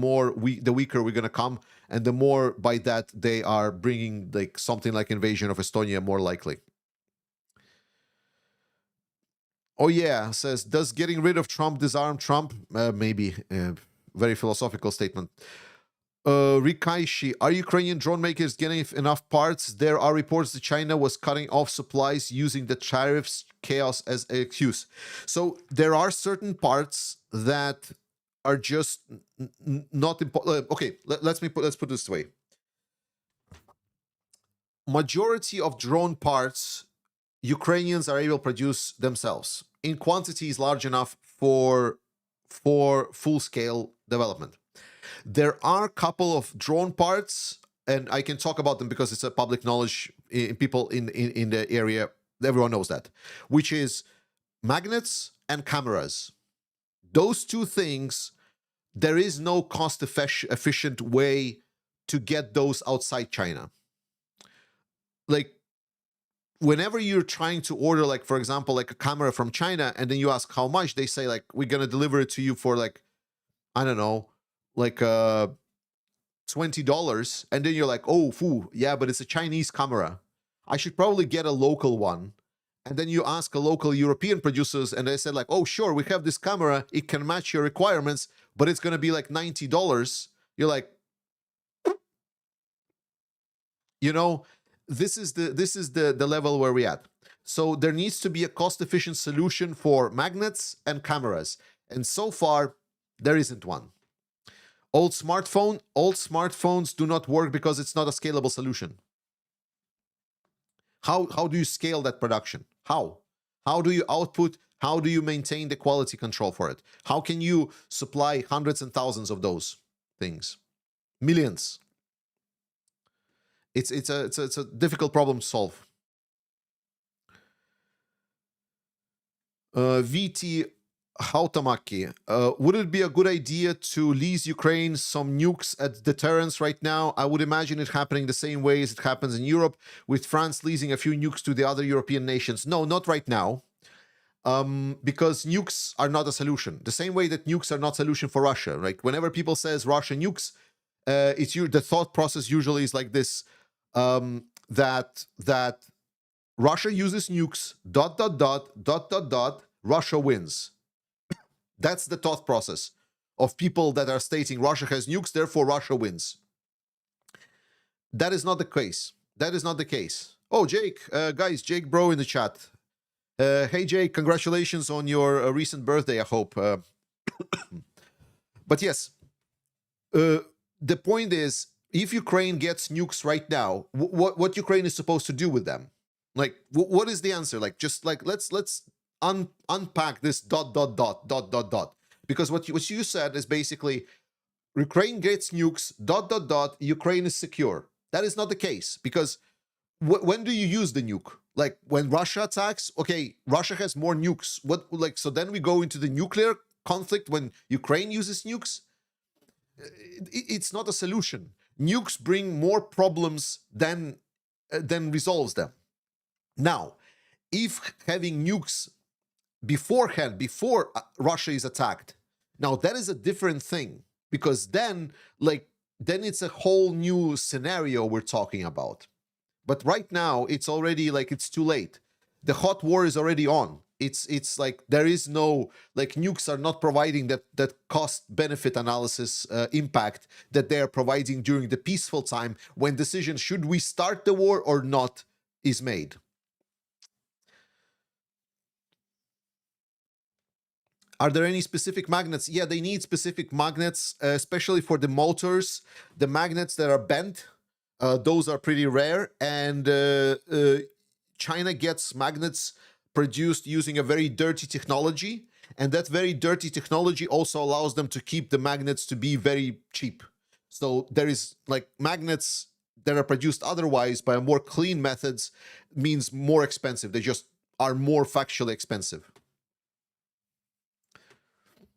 weaker we're going to come, and the more by that they are bringing like something like invasion of Estonia more likely. Oh yeah, says, does getting rid of Trump disarm Trump? Maybe. Very philosophical statement. Rikaishi, are Ukrainian drone makers getting enough parts? There are reports that China was cutting off supplies using the tariffs chaos as an excuse. So there are certain parts that are just not important. Okay, let's put it this way. Majority of drone parts Ukrainians are able to produce themselves in quantities large enough for full-scale development. There are a couple of drone parts, and I can talk about them because it's a public knowledge in people in the area. Everyone knows that, which is magnets and cameras. Those two things, there is no cost-efficient way to get those outside China. Like, whenever you're trying to order, like, for example, like a camera from China, and then you ask how much, they say, like, we're going to deliver it to you for, like, I don't know, like $20. And then you're like, oh, foo, yeah, but it's a Chinese camera. I should probably get a local one. And then you ask a local European producers, and they said, like, oh, sure, we have this camera. It can match your requirements, but it's going to be like $90. You're like, you know, this is the level where we're at. So there needs to be a cost-efficient solution for magnets and cameras. And so far, there isn't one. Old smartphones do not work because it's not a scalable solution. How do you scale that production? How do you output? How do you maintain the quality control for it? How can you supply hundreds and thousands of those things? Millions. It's a difficult problem to solve. VT Hautamaki, would it be a good idea to lease Ukraine some nukes at deterrence right now? I would imagine it happening the same way as it happens in Europe, with France leasing a few nukes to the other European nations. No, not right now, because nukes are not a solution. The same way that nukes are not a solution for Russia, right? Whenever people says Russia nukes, the thought process usually is like this, that Russia uses nukes, ... Russia wins. That's the thought process of people that are stating Russia has nukes, therefore Russia wins. That is not the case. That is not the case. Oh, Jake, guys, Jake Bro in the chat. Hey, Jake, congratulations on your recent birthday, I hope. But yes, the point is, if Ukraine gets nukes right now, what Ukraine is supposed to do with them? Like, what is the answer? Like, just like, let's unpack this ... Because what you said is basically, Ukraine gets nukes ... Ukraine is secure. That is not the case, because when do you use the nuke? Like, when Russia attacks? Okay, Russia has more nukes. So then we go into the nuclear conflict when Ukraine uses nukes? It's not a solution. Nukes bring more problems than resolves them. Now, if having nukes beforehand, before Russia is attacked, now that is a different thing, because then it's a whole new scenario we're talking about. But right now, it's already it's too late. The hot war is already on. It's like there is no, nukes are not providing that cost-benefit analysis impact that they are providing during the peaceful time, when decision should we start the war or not is made. Are there any specific magnets? Yeah, they need specific magnets, especially for the motors. The magnets that are bent, those are pretty rare. And China gets magnets produced using a very dirty technology. And that very dirty technology also allows them to keep the magnets to be very cheap. So there is magnets that are produced otherwise by more clean methods means more expensive. They just are more factually expensive.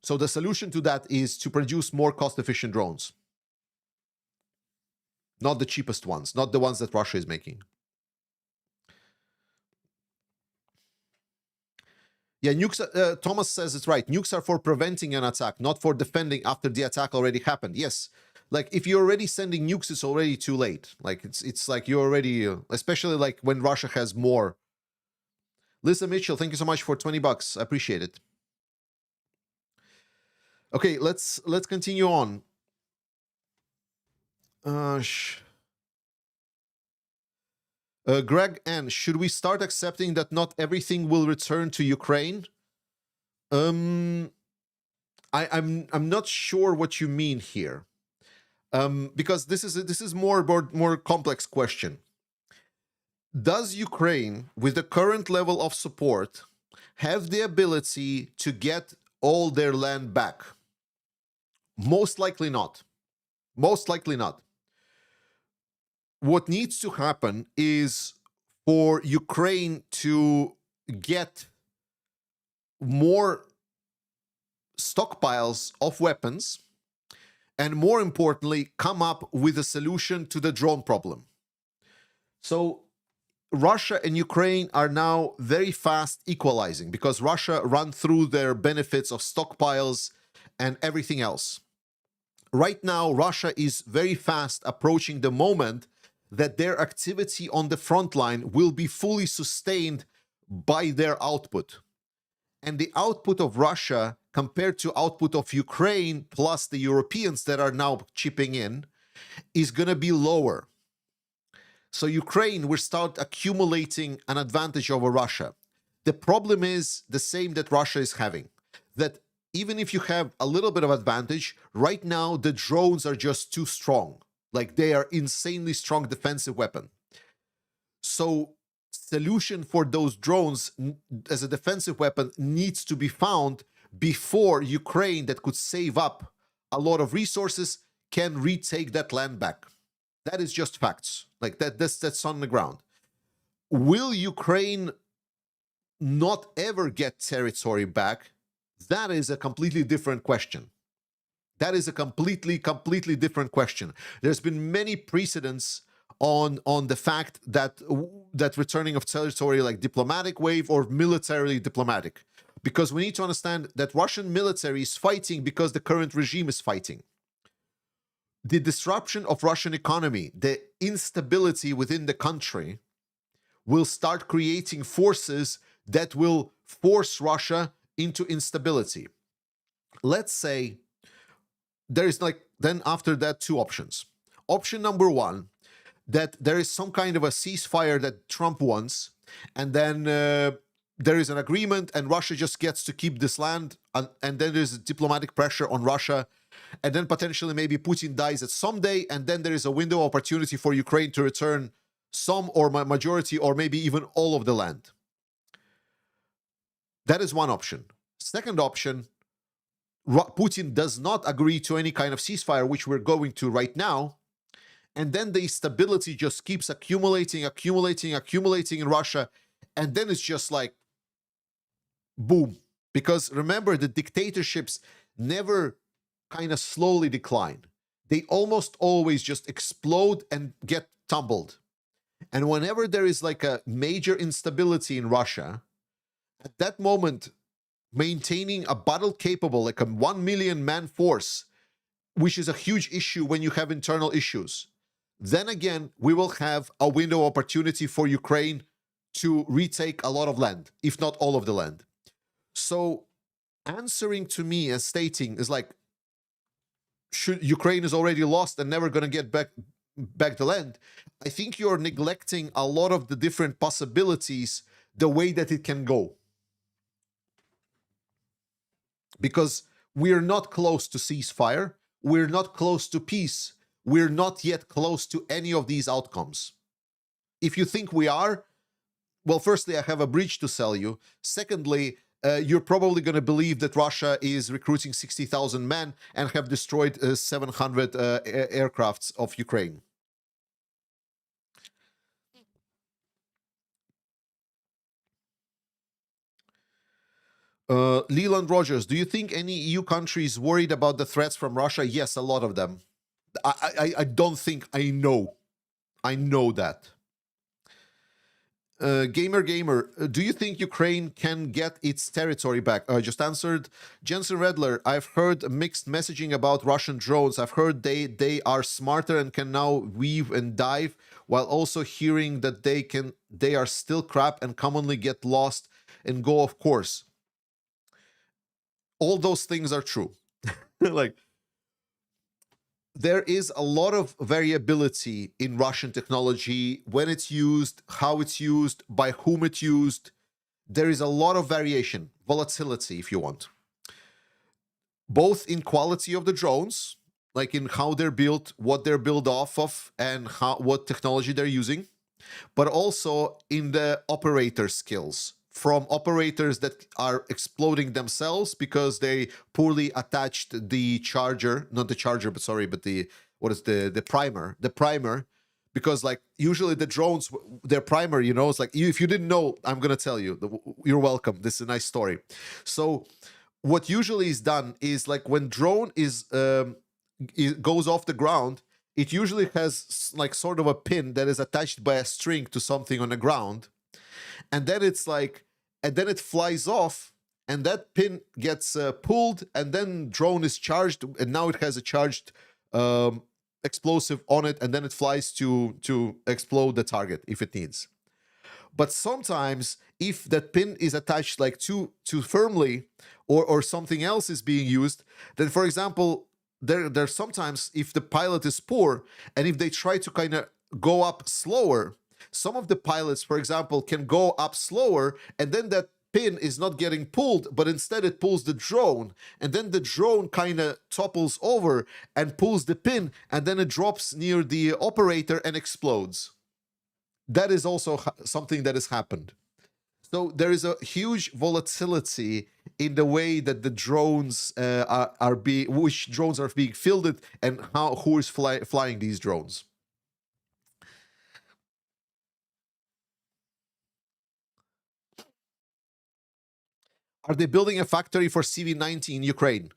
So the solution to that is to produce more cost-efficient drones. Not the cheapest ones, not the ones that Russia is making. Yeah, nukes, Thomas says it's right. Nukes are for preventing an attack, not for defending after the attack already happened. Yes, like if you're already sending nukes, it's already too late. Like it's like you're already, especially like when Russia has more. Lisa Mitchell, thank you so much for $20. I appreciate it. Okay, let's continue on. Greg N, should we start accepting that not everything will return to Ukraine? I'm not sure what you mean here, because this is more complex question. Does Ukraine, with the current level of support, have the ability to get all their land back? Most likely not. Most likely not. What needs to happen is for Ukraine to get more stockpiles of weapons, and more importantly, come up with a solution to the drone problem. So Russia and Ukraine are now very fast equalizing because Russia run through their benefits of stockpiles and everything else. Right now, Russia is very fast approaching the moment that their activity on the front line will be fully sustained by their output. And the output of Russia compared to output of Ukraine plus the Europeans that are now chipping in is going to be lower. So Ukraine will start accumulating an advantage over Russia. The problem is the same that Russia is having, that even if you have a little bit of advantage, right now the drones are just too strong. Like they are insanely strong defensive weapon. So solution for those drones as a defensive weapon needs to be found before Ukraine, that could save up a lot of resources, can retake that land back. That is just facts. Like that's on the ground. Will Ukraine not ever get territory back? That is a completely different question. That is a completely different question. There's been many precedents on the fact that returning of territory, like diplomatic wave or militarily diplomatic, because we need to understand that Russian military is fighting because the current regime is fighting. The disruption of Russian economy, the instability within the country, will start creating forces that will force Russia into instability. Let's say there is then after that two options. Option number one, that there is some kind of a ceasefire that Trump wants, and then there is an agreement and Russia just gets to keep this land, and then there's diplomatic pressure on Russia, and then potentially maybe Putin dies at some day, and then there is a window of opportunity for Ukraine to return some or majority or maybe even all of the land. That is one option. Second option, Putin does not agree to any kind of ceasefire, which we're going to right now, and then the instability just keeps accumulating in Russia, and then it's just like boom. Because remember, the dictatorships never kind of slowly decline. They almost always just explode and get tumbled. And whenever there is like a major instability in Russia, at that moment, maintaining a battle capable, like a 1 million man force, which is a huge issue when you have internal issues, then again, we will have a window of opportunity for Ukraine to retake a lot of land, if not all of the land. So answering to me as stating is like, Ukraine is already lost and never going to get back the land. I think you're neglecting a lot of the different possibilities, the way that it can go. Because we're not close to ceasefire, we're not close to peace, we're not yet close to any of these outcomes. If you think we are, well, firstly, I have a bridge to sell you. Secondly, you're probably going to believe that Russia is recruiting 60,000 men and have destroyed 700 aircrafts of Ukraine. Leland Rogers, do you think any EU countries worried about the threats from Russia? Yes, a lot of them. I don't think I know. I know that. Gamer, do you think Ukraine can get its territory back? I just answered. Jensen Redler, I've heard mixed messaging about Russian drones. I've heard they are smarter and can now weave and dive, while also hearing that they are still crap and commonly get lost and go off course. All those things are true. Like, there is a lot of variability in Russian technology, when it's used, how it's used, by whom it's used. There is a lot of variation, volatility, if you want, both in quality of the drones, like in how they're built, what they're built off of, and what technology they're using, but also in the operator skills, from operators that are exploding themselves because they poorly attached the charger, not the charger, but sorry, but the primer, because like usually the drones, their primer, it's like, if you didn't know, I'm gonna tell you, you're welcome. This is a nice story. So what usually is done is, like, when drone it goes off the ground, it usually has like sort of a pin that is attached by a string to something on the ground, and then it flies off, and that pin gets pulled, and then drone is charged, and now it has a charged explosive on it, and then it flies to explode the target if it needs. But sometimes, if that pin is attached like too firmly, or something else is being used, then, for example, there's sometimes, if the pilot is poor and if they try to kind of go up slower, some of the pilots, for example, can go up slower, and then that pin is not getting pulled, but instead it pulls the drone, and then the drone kind of topples over and pulls the pin, and then it drops near the operator and explodes. That is also something that has happened. So there is a huge volatility in the way that the drones which drones are being fielded, and who is flying these drones. Are they building a factory for CV90 in Ukraine?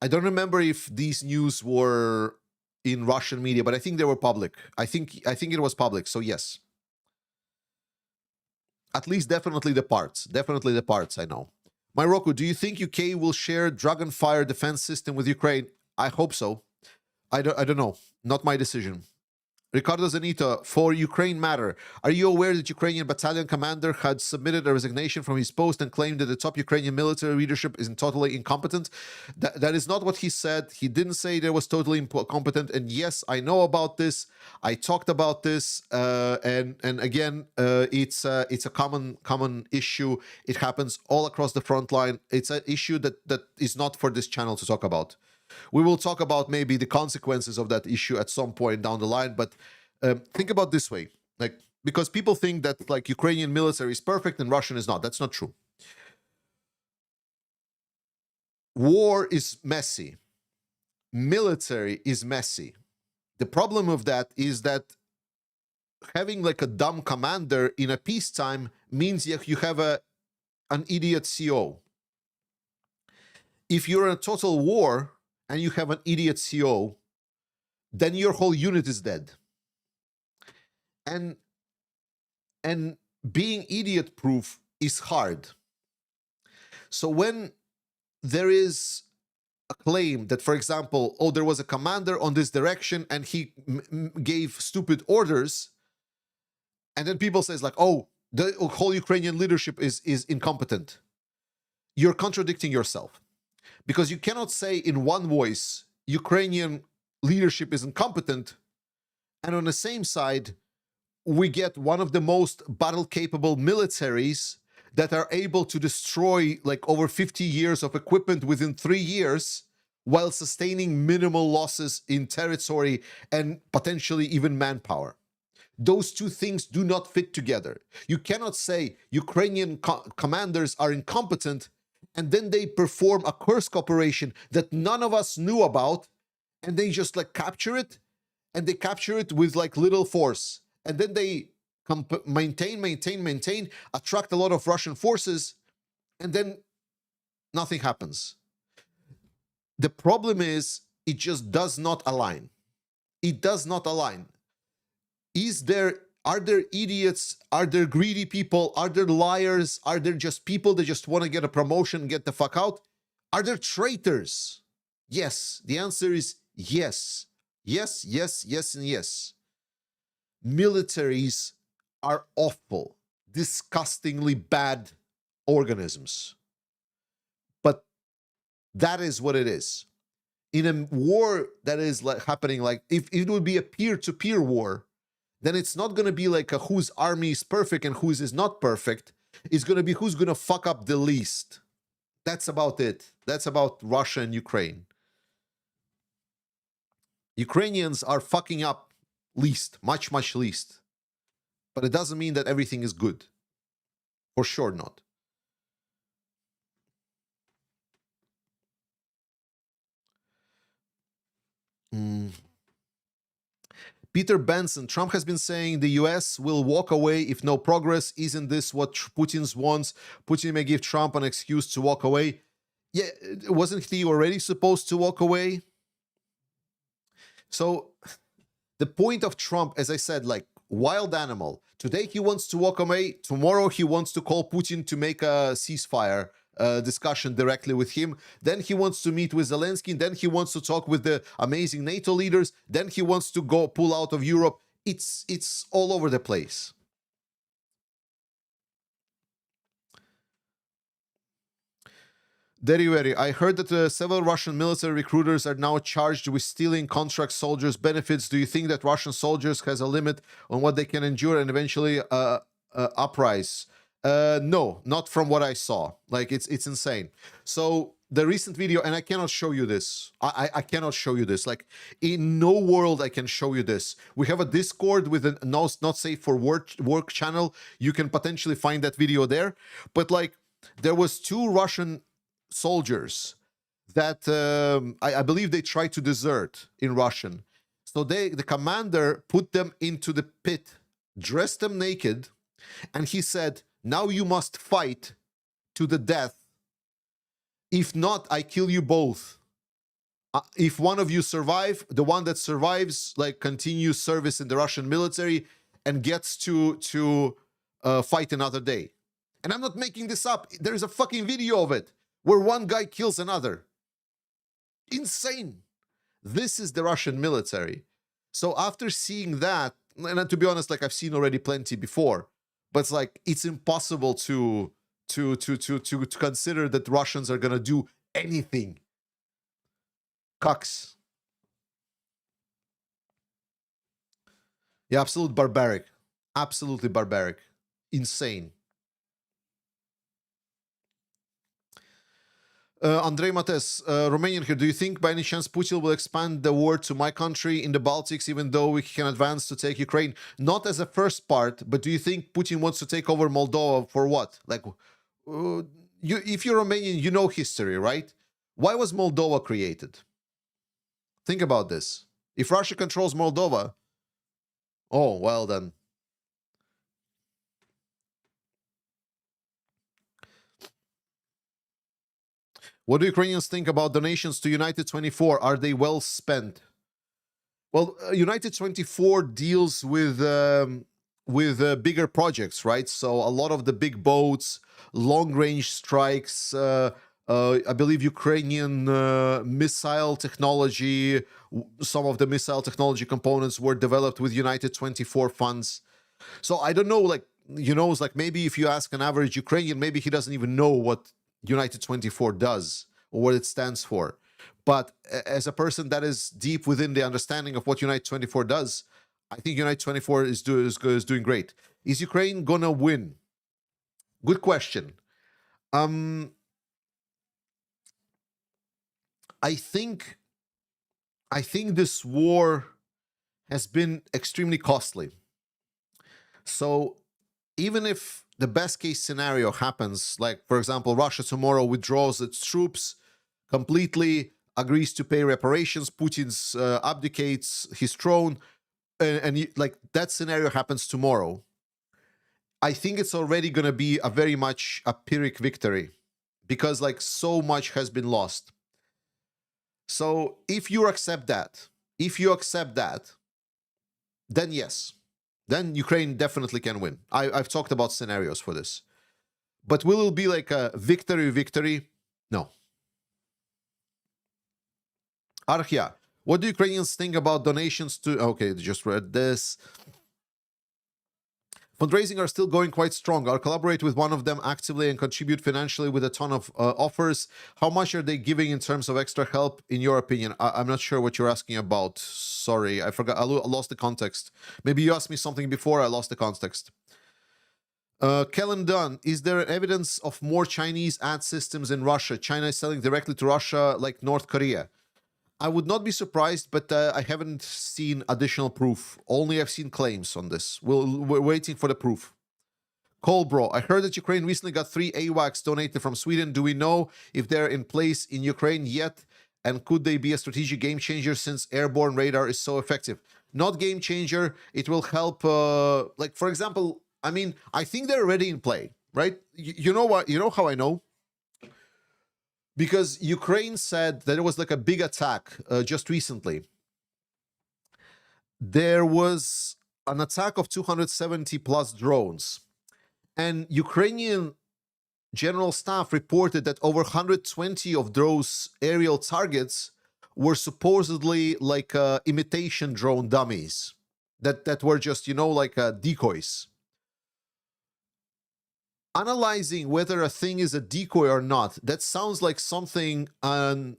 I don't remember if these news were in Russian media, but I think they were public. I think it was public, so yes. At least definitely the parts. Definitely the parts, I know. Myroku, do you think UK will share Dragonfire defense system with Ukraine? I hope so. I don't know. Not my decision. Ricardo Zanita, for Ukraine matter, are you aware that Ukrainian battalion commander had submitted a resignation from his post and claimed that the top Ukrainian military leadership is totally incompetent? That is not what he said. He didn't say there was totally incompetent. And yes, I know about this. I talked about this, and again, it's a common issue. It happens all across the front line. It's an issue that is not for this channel to talk about. We will talk about maybe the consequences of that issue at some point down the line, but think about this way, like, because people think that like Ukrainian military is perfect and Russian is not. That's not true. War is messy. Military is messy. The problem of that is that having like a dumb commander in a peacetime means you have an idiot CO. If you're in a total war and you have an idiot CO, then your whole unit is dead. And being idiot proof is hard. So when there is a claim that, for example, there was a commander on this direction and he gave stupid orders, and then people says like, the whole Ukrainian leadership is incompetent, you're contradicting yourself. Because you cannot say in one voice Ukrainian leadership is incompetent, and on the same side we get one of the most battle-capable militaries that are able to destroy like over 50 years of equipment within 3 years, while sustaining minimal losses in territory and potentially even manpower. Those two things do not fit together. You cannot say Ukrainian commanders are incompetent and then they perform a Kursk operation that none of us knew about, and they just like capture it, and they capture it with like little force, and then they maintain, attract a lot of Russian forces, and then nothing happens. The problem is it just does not align. It does not align. Are there idiots? Are there greedy people? Are there liars? Are there just people that just want to get a promotion and get the fuck out? Are there traitors? Yes. The answer is yes. Yes, yes, yes, and yes. Militaries are awful, disgustingly bad organisms. But that is what it is. In a war that is happening, like if it would be a peer-to-peer war, then it's not going to be like a whose army is perfect and whose is not perfect. It's going to be who's going to fuck up the least. That's about it. That's about Russia and Ukraine. Ukrainians are fucking up least, much, much least. But it doesn't mean that everything is good. For sure not. Peter Benson, Trump has been saying the US will walk away if no progress. Isn't this what Putin wants? Putin may give Trump an excuse to walk away. Yeah, wasn't he already supposed to walk away? So the point of Trump, as I said, like wild animal. Today he wants to walk away. Tomorrow he wants to call Putin to make a ceasefire discussion directly with him. Then he wants to meet with Zelenskyy. Then he wants to talk with the amazing NATO leaders. Then he wants to go pull out of Europe. It's all over the place. Deriveri, I heard that several Russian military recruiters are now charged with stealing contract soldiers' benefits. Do you think that Russian soldiers has a limit on what they can endure and eventually uprise? No, not from what I saw. Like it's insane. So the recent video, and I cannot show you this. I cannot show you this. Like in no world I can show you this. We have a Discord with a not safe for work channel. You can potentially find that video there. But like there was 2 Russian soldiers that I believe they tried to desert in Russian. So the commander put them into the pit, dressed them naked, and he said, now you must fight to the death. If not, I kill you both. If one of you survive, the one that survives like continues service in the Russian military and gets to fight another day. And I'm not making this up. There's a fucking video of it where one guy kills another. Insane. This is the Russian military. So after seeing that, and to be honest, like I've seen already plenty before, but it's like it's impossible to consider that Russians are gonna do anything. Cucks. Yeah, absolute barbaric. Absolutely barbaric. Insane. Andrei Mates, Romanian here. Do you think by any chance Putin will expand the war to my country in the Baltics, even though we can advance to take Ukraine? Not as a first part, but do you think Putin wants to take over Moldova for what? Like, if you're Romanian, you know history, right? Why was Moldova created? Think about this. If Russia controls Moldova, oh, well then. What do Ukrainians think about donations to United 24? Are they well spent? Well, United 24 deals with bigger projects, right? So a lot of the big boats, long-range strikes, I believe Ukrainian missile technology, some of the missile technology components were developed with United 24 funds. So I don't know, like, it's like maybe if you ask an average Ukrainian, maybe he doesn't even know what United 24 does or what it stands for. But as a person that is deep within the understanding of what United 24 does, I think United 24 is doing great. Is Ukraine gonna win? Good question. I think this war has been extremely costly. So even if the best case scenario happens, like, for example, Russia tomorrow withdraws its troops completely, agrees to pay reparations, Putin's abdicates his throne, and like that scenario happens tomorrow, I think it's already going to be a very much a Pyrrhic victory, because like so much has been lost. So if you accept that, then yes, then Ukraine definitely can win. I've talked about scenarios for this. But will it be like a victory? No. Archia, what do Ukrainians think about donations to... Okay, just read this. Fundraising are still going quite strong. I'll collaborate with one of them actively and contribute financially with a ton of offers. How much are they giving in terms of extra help, in your opinion? I'm not sure what you're asking about. Sorry, I forgot. I lost the context. Maybe you asked me something before. I lost the context. Kellen Dunn, is there evidence of more Chinese ad systems in Russia? China is selling directly to Russia like North Korea. I would not be surprised, but I haven't seen additional proof. Only I've seen claims on this. We're waiting for the proof. Colbro, I heard that Ukraine recently got 3 AWACS donated from Sweden. Do we know if they're in place in Ukraine yet? And could they be a strategic game changer since airborne radar is so effective? Not game changer. It will help, like, for example, I mean, I think they're already in play, right? You know what? You know how I know? Because Ukraine said that there was like a big attack just recently. There was an attack of 270 plus drones. And Ukrainian general staff reported that over 120 of those aerial targets were supposedly like imitation drone dummies that were just, you know, like decoys. Analyzing whether a thing is a decoy or not, that sounds like something a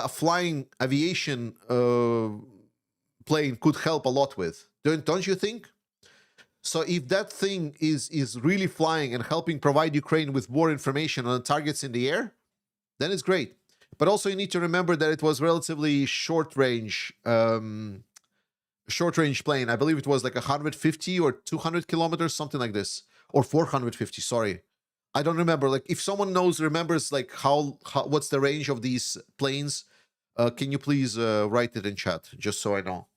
flying aviation plane could help a lot with. Don't you think? So if that thing is really flying and helping provide Ukraine with more information on targets in the air, then it's great. But also you need to remember that it was relatively short range plane. I believe it was like 150 or 200 kilometers, something like this. Or 450, sorry. I don't remember. Like, if someone remembers, like, how what's the range of these planes, can you please write it in chat, just so I know.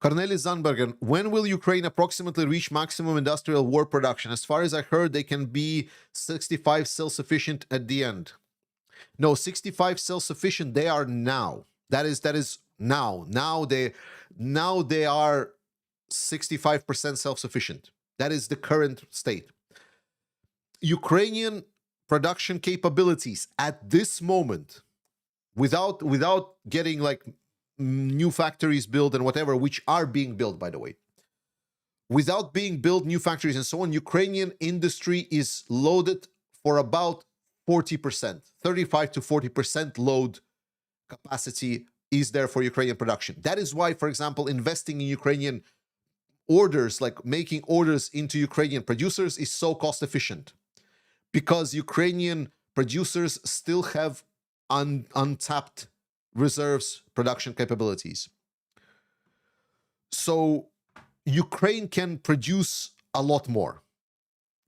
Cornelis Zandbergen, when will Ukraine approximately reach maximum industrial war production? As far as I heard, they can be 65 self-sufficient at the end. No, 65 self-sufficient, they are now. That is now. Now they are 65% self-sufficient. That is the current state. Ukrainian production capabilities at this moment, without getting like new factories built and whatever, which are being built, by the way, without being built new factories and so on, Ukrainian industry is loaded for about 40%, 35 to 40% load capacity is there for Ukrainian production. That is why, for example, investing in Ukrainian orders, like making orders into Ukrainian producers, is so cost efficient, because Ukrainian producers still have untapped reserves production capabilities. So Ukraine can produce a lot more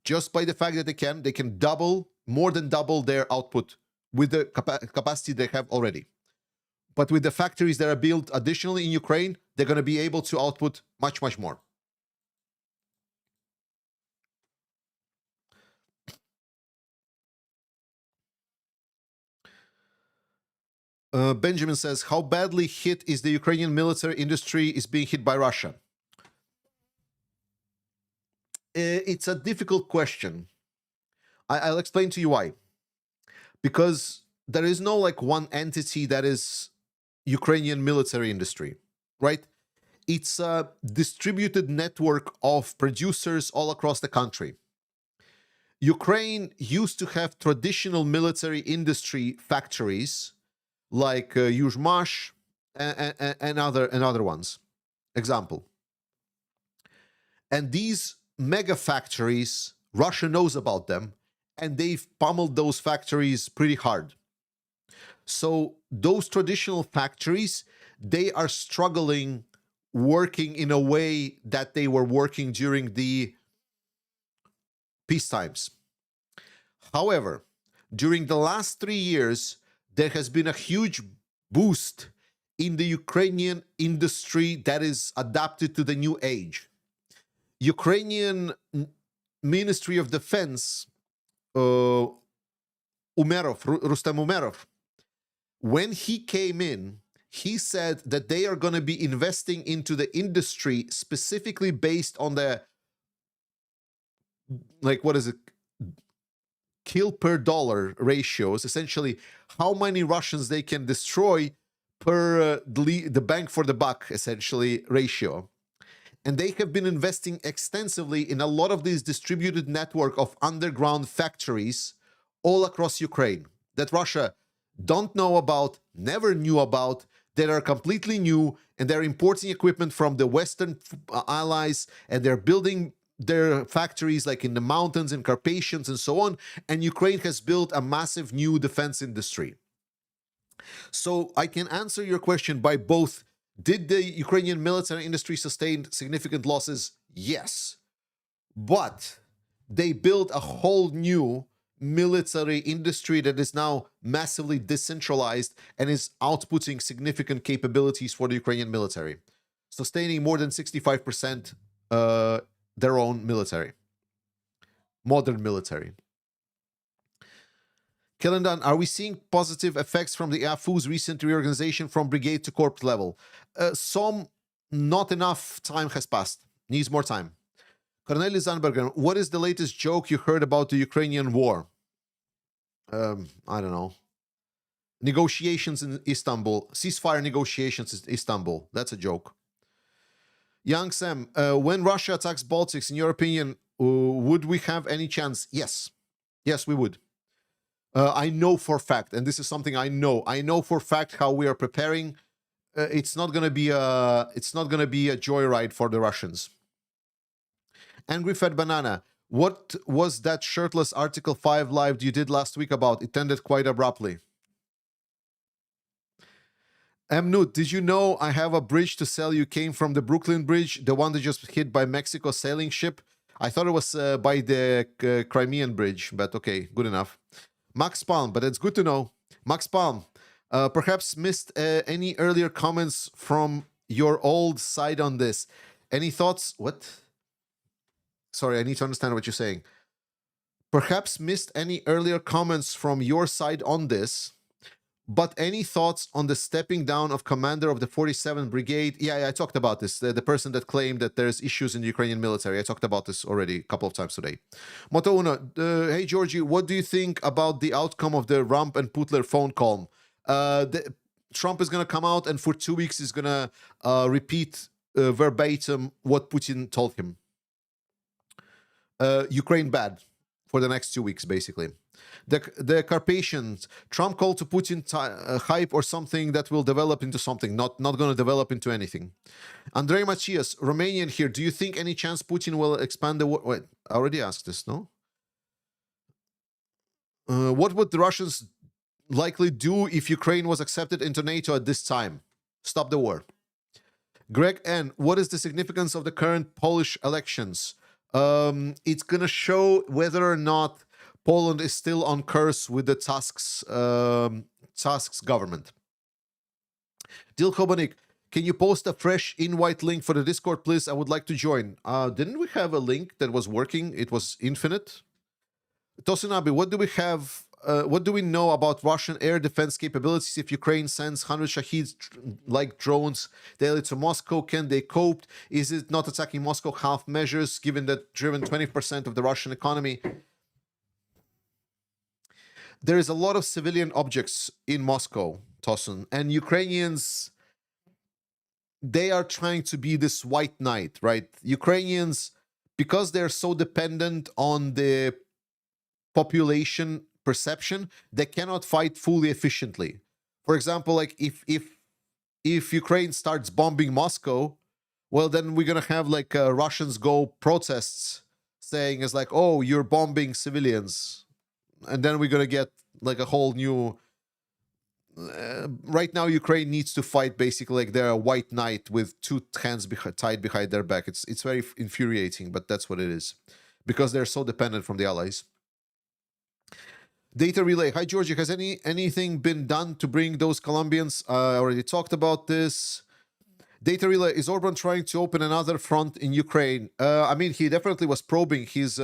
just by the fact that they can double, more than double their output with the capacity they have already. But with the factories that are built additionally in Ukraine, they're going to be able to output much, much more. Benjamin says, how badly hit is the Ukrainian military industry is being hit by Russia? It's a difficult question. I'll explain to you why. Because there is no like one entity that is Ukrainian military industry, right? It's a distributed network of producers all across the country. Ukraine used to have traditional military industry factories like Yuzhmash and other ones. Example. And these mega factories, Russia knows about them, and they've pummeled those factories pretty hard. So those traditional factories, they are struggling working in a way that they were working during the peace times. However, during the last 3 years, there has been a huge boost in the Ukrainian industry that is adapted to the new age. Ukrainian Ministry of Defense, Rustem Umerov, when he came in, he said that they are going to be investing into the industry specifically based on the, like, what is it, kill per dollar ratios, essentially how many Russians they can destroy per the bang for the buck, essentially, ratio. And they have been investing extensively in a lot of these distributed network of underground factories all across Ukraine that Russia don't know about, never knew about, that are completely new, and they're importing equipment from the Western allies, and they're building their factories like in the mountains and Carpathians and so on, and Ukraine has built a massive new defense industry. So I can answer your question by both. Did the Ukrainian military industry sustain significant losses? Yes. But they built a whole new military industry that is now massively decentralized and is outputting significant capabilities for the Ukrainian military, sustaining more than 65% their own military, modern military. Killendan, are we seeing positive effects from the AFU's recent reorganization from brigade to corps level? Some, not enough time has passed. Needs more time. Cornelis Zandberger, what is the latest joke you heard about the Ukrainian war? I don't know. Negotiations in Istanbul. Ceasefire negotiations in Istanbul. That's a joke. Young Sam, when Russia attacks Baltics, in your opinion, would we have any chance? Yes. Yes, we would. I know for fact, and this is something I know for fact how we are preparing. It's not gonna be a joyride for the Russians. Angry Fed Banana, what was that shirtless Article 5 live you did last week about? It ended quite abruptly. Mnut, did you know I have a bridge to sell you? Came from the Brooklyn Bridge, the one that just hit by Mexico sailing ship. I thought it was by the Crimean Bridge, but okay, good enough. Max Palm, but it's good to know. Max Palm, perhaps missed any earlier comments from your old side on this. Any thoughts? What? Sorry, I need to understand what you're saying. Perhaps missed any earlier comments from your side on this, but any thoughts on the stepping down of commander of the 47th Brigade? Yeah, I talked about this. The person that claimed that there's issues in the Ukrainian military. I talked about this already a couple of times today. Moto Uno, hey Georgie, what do you think about the outcome of the Rump and Putler phone call? Trump is going to come out and for 2 weeks is going to repeat verbatim what Putin told him. Ukraine bad for the next 2 weeks, basically. The Carpathians, Trump called to Putin hype or something that will develop into something, not going to develop into anything. Andrei Macias, Romanian here. Do you think any chance Putin will expand the war? Wait, I already asked this, no? What would the Russians likely do if Ukraine was accepted into NATO at this time? Stop the war. Greg N., what is the significance of the current Polish elections? It's going to show whether or not Poland is still on course with the Tusk's government. Dil Kobanik, can you post a fresh invite link for the Discord, please? I would like to join. Didn't we have a link that was working? It was infinite. Tosunabe, what do we have? What do we know about Russian air defense capabilities if Ukraine sends 100 Shahed-like drones daily to Moscow? Can they cope? Is it not attacking Moscow half measures, given that driven 20% of the Russian economy? There is a lot of civilian objects in Moscow, Tosun, and Ukrainians, they are trying to be this white knight, right? Ukrainians, because they're so dependent on the population perception, they cannot fight fully efficiently. For example, like if Ukraine starts bombing Moscow, well, then we're gonna have like Russians go protests saying it's like, oh, you're bombing civilians, and then we're gonna get like a whole new. Right now, Ukraine needs to fight basically like they're a white knight with two hands tied behind their back. It's very infuriating, but that's what it is, because they're so dependent from the allies. Data relay. Hi, Georgia. Has anything been done to bring those Colombians? I already talked about this. Data relay, is Orban trying to open another front in Ukraine? I mean, he definitely was probing. His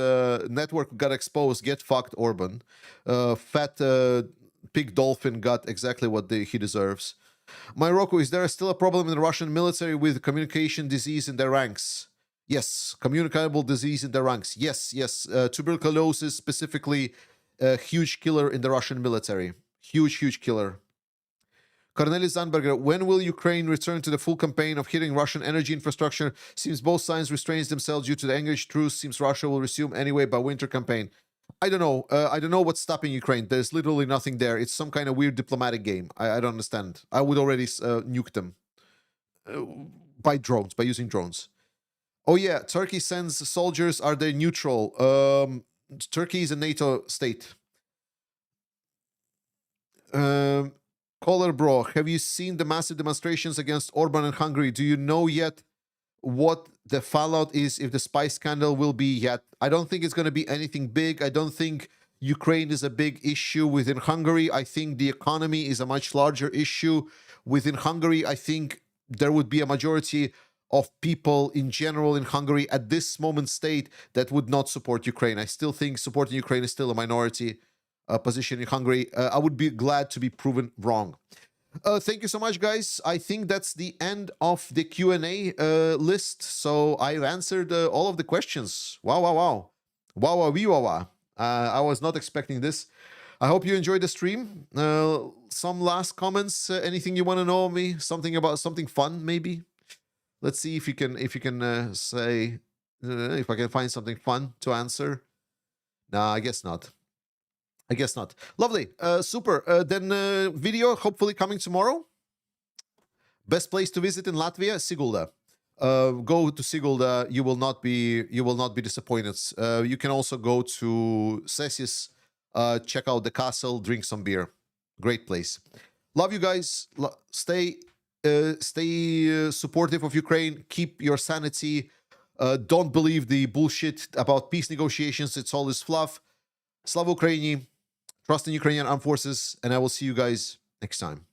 network got exposed. Get fucked, Orban. Fat pig dolphin got exactly what he deserves. Morocco, is there still a problem in the Russian military with communication disease in their ranks? Yes, communicable disease in their ranks. Yes, yes. Tuberculosis specifically, a huge killer in the Russian military. Huge, huge killer. Cornelis Zandberger, when will Ukraine return to the full campaign of hitting Russian energy infrastructure? Seems both sides restrains themselves due to the English truce. Seems Russia will resume anyway by winter campaign. I don't know. I don't know what's stopping Ukraine. There's literally nothing there. It's some kind of weird diplomatic game. I don't understand. I would already nuke them by drones, by using drones. Oh yeah, Turkey sends soldiers. Are they neutral? Turkey is a NATO state. Caller bro, have you seen the massive demonstrations against Orban in Hungary? Do you know yet what the fallout is if the spy scandal will be yet? I don't think it's going to be anything big. I don't think Ukraine is a big issue within Hungary. I think the economy is a much larger issue within Hungary. I think there would be a majority of people in general in Hungary at this moment state that would not support Ukraine. I still think supporting Ukraine is still a minority position in Hungary. I would be glad to be proven wrong. Thank you so much, guys. I think that's the end of the Q&A list. So I've answered all of the questions. Wow, wow, wow. Wow, wow, wee, wow, wow. I was not expecting this. I hope you enjoyed the stream. Some last comments? Anything you want to know of me? Something about something fun, maybe? Let's see if you can say if I can find something fun to answer. Nah, I guess not. I guess not. Lovely. Super. Then video hopefully coming tomorrow. Best place to visit in Latvia, Sigulda. Go to Sigulda. You will not be disappointed. You can also go to Cesis, check out the castle, drink some beer. Great place. Love you guys. Stay supportive of Ukraine. Keep your sanity. Don't believe the bullshit about peace negotiations. It's all this fluff. Slava Ukraini. Trust in Ukrainian armed forces, and I will see you guys next time.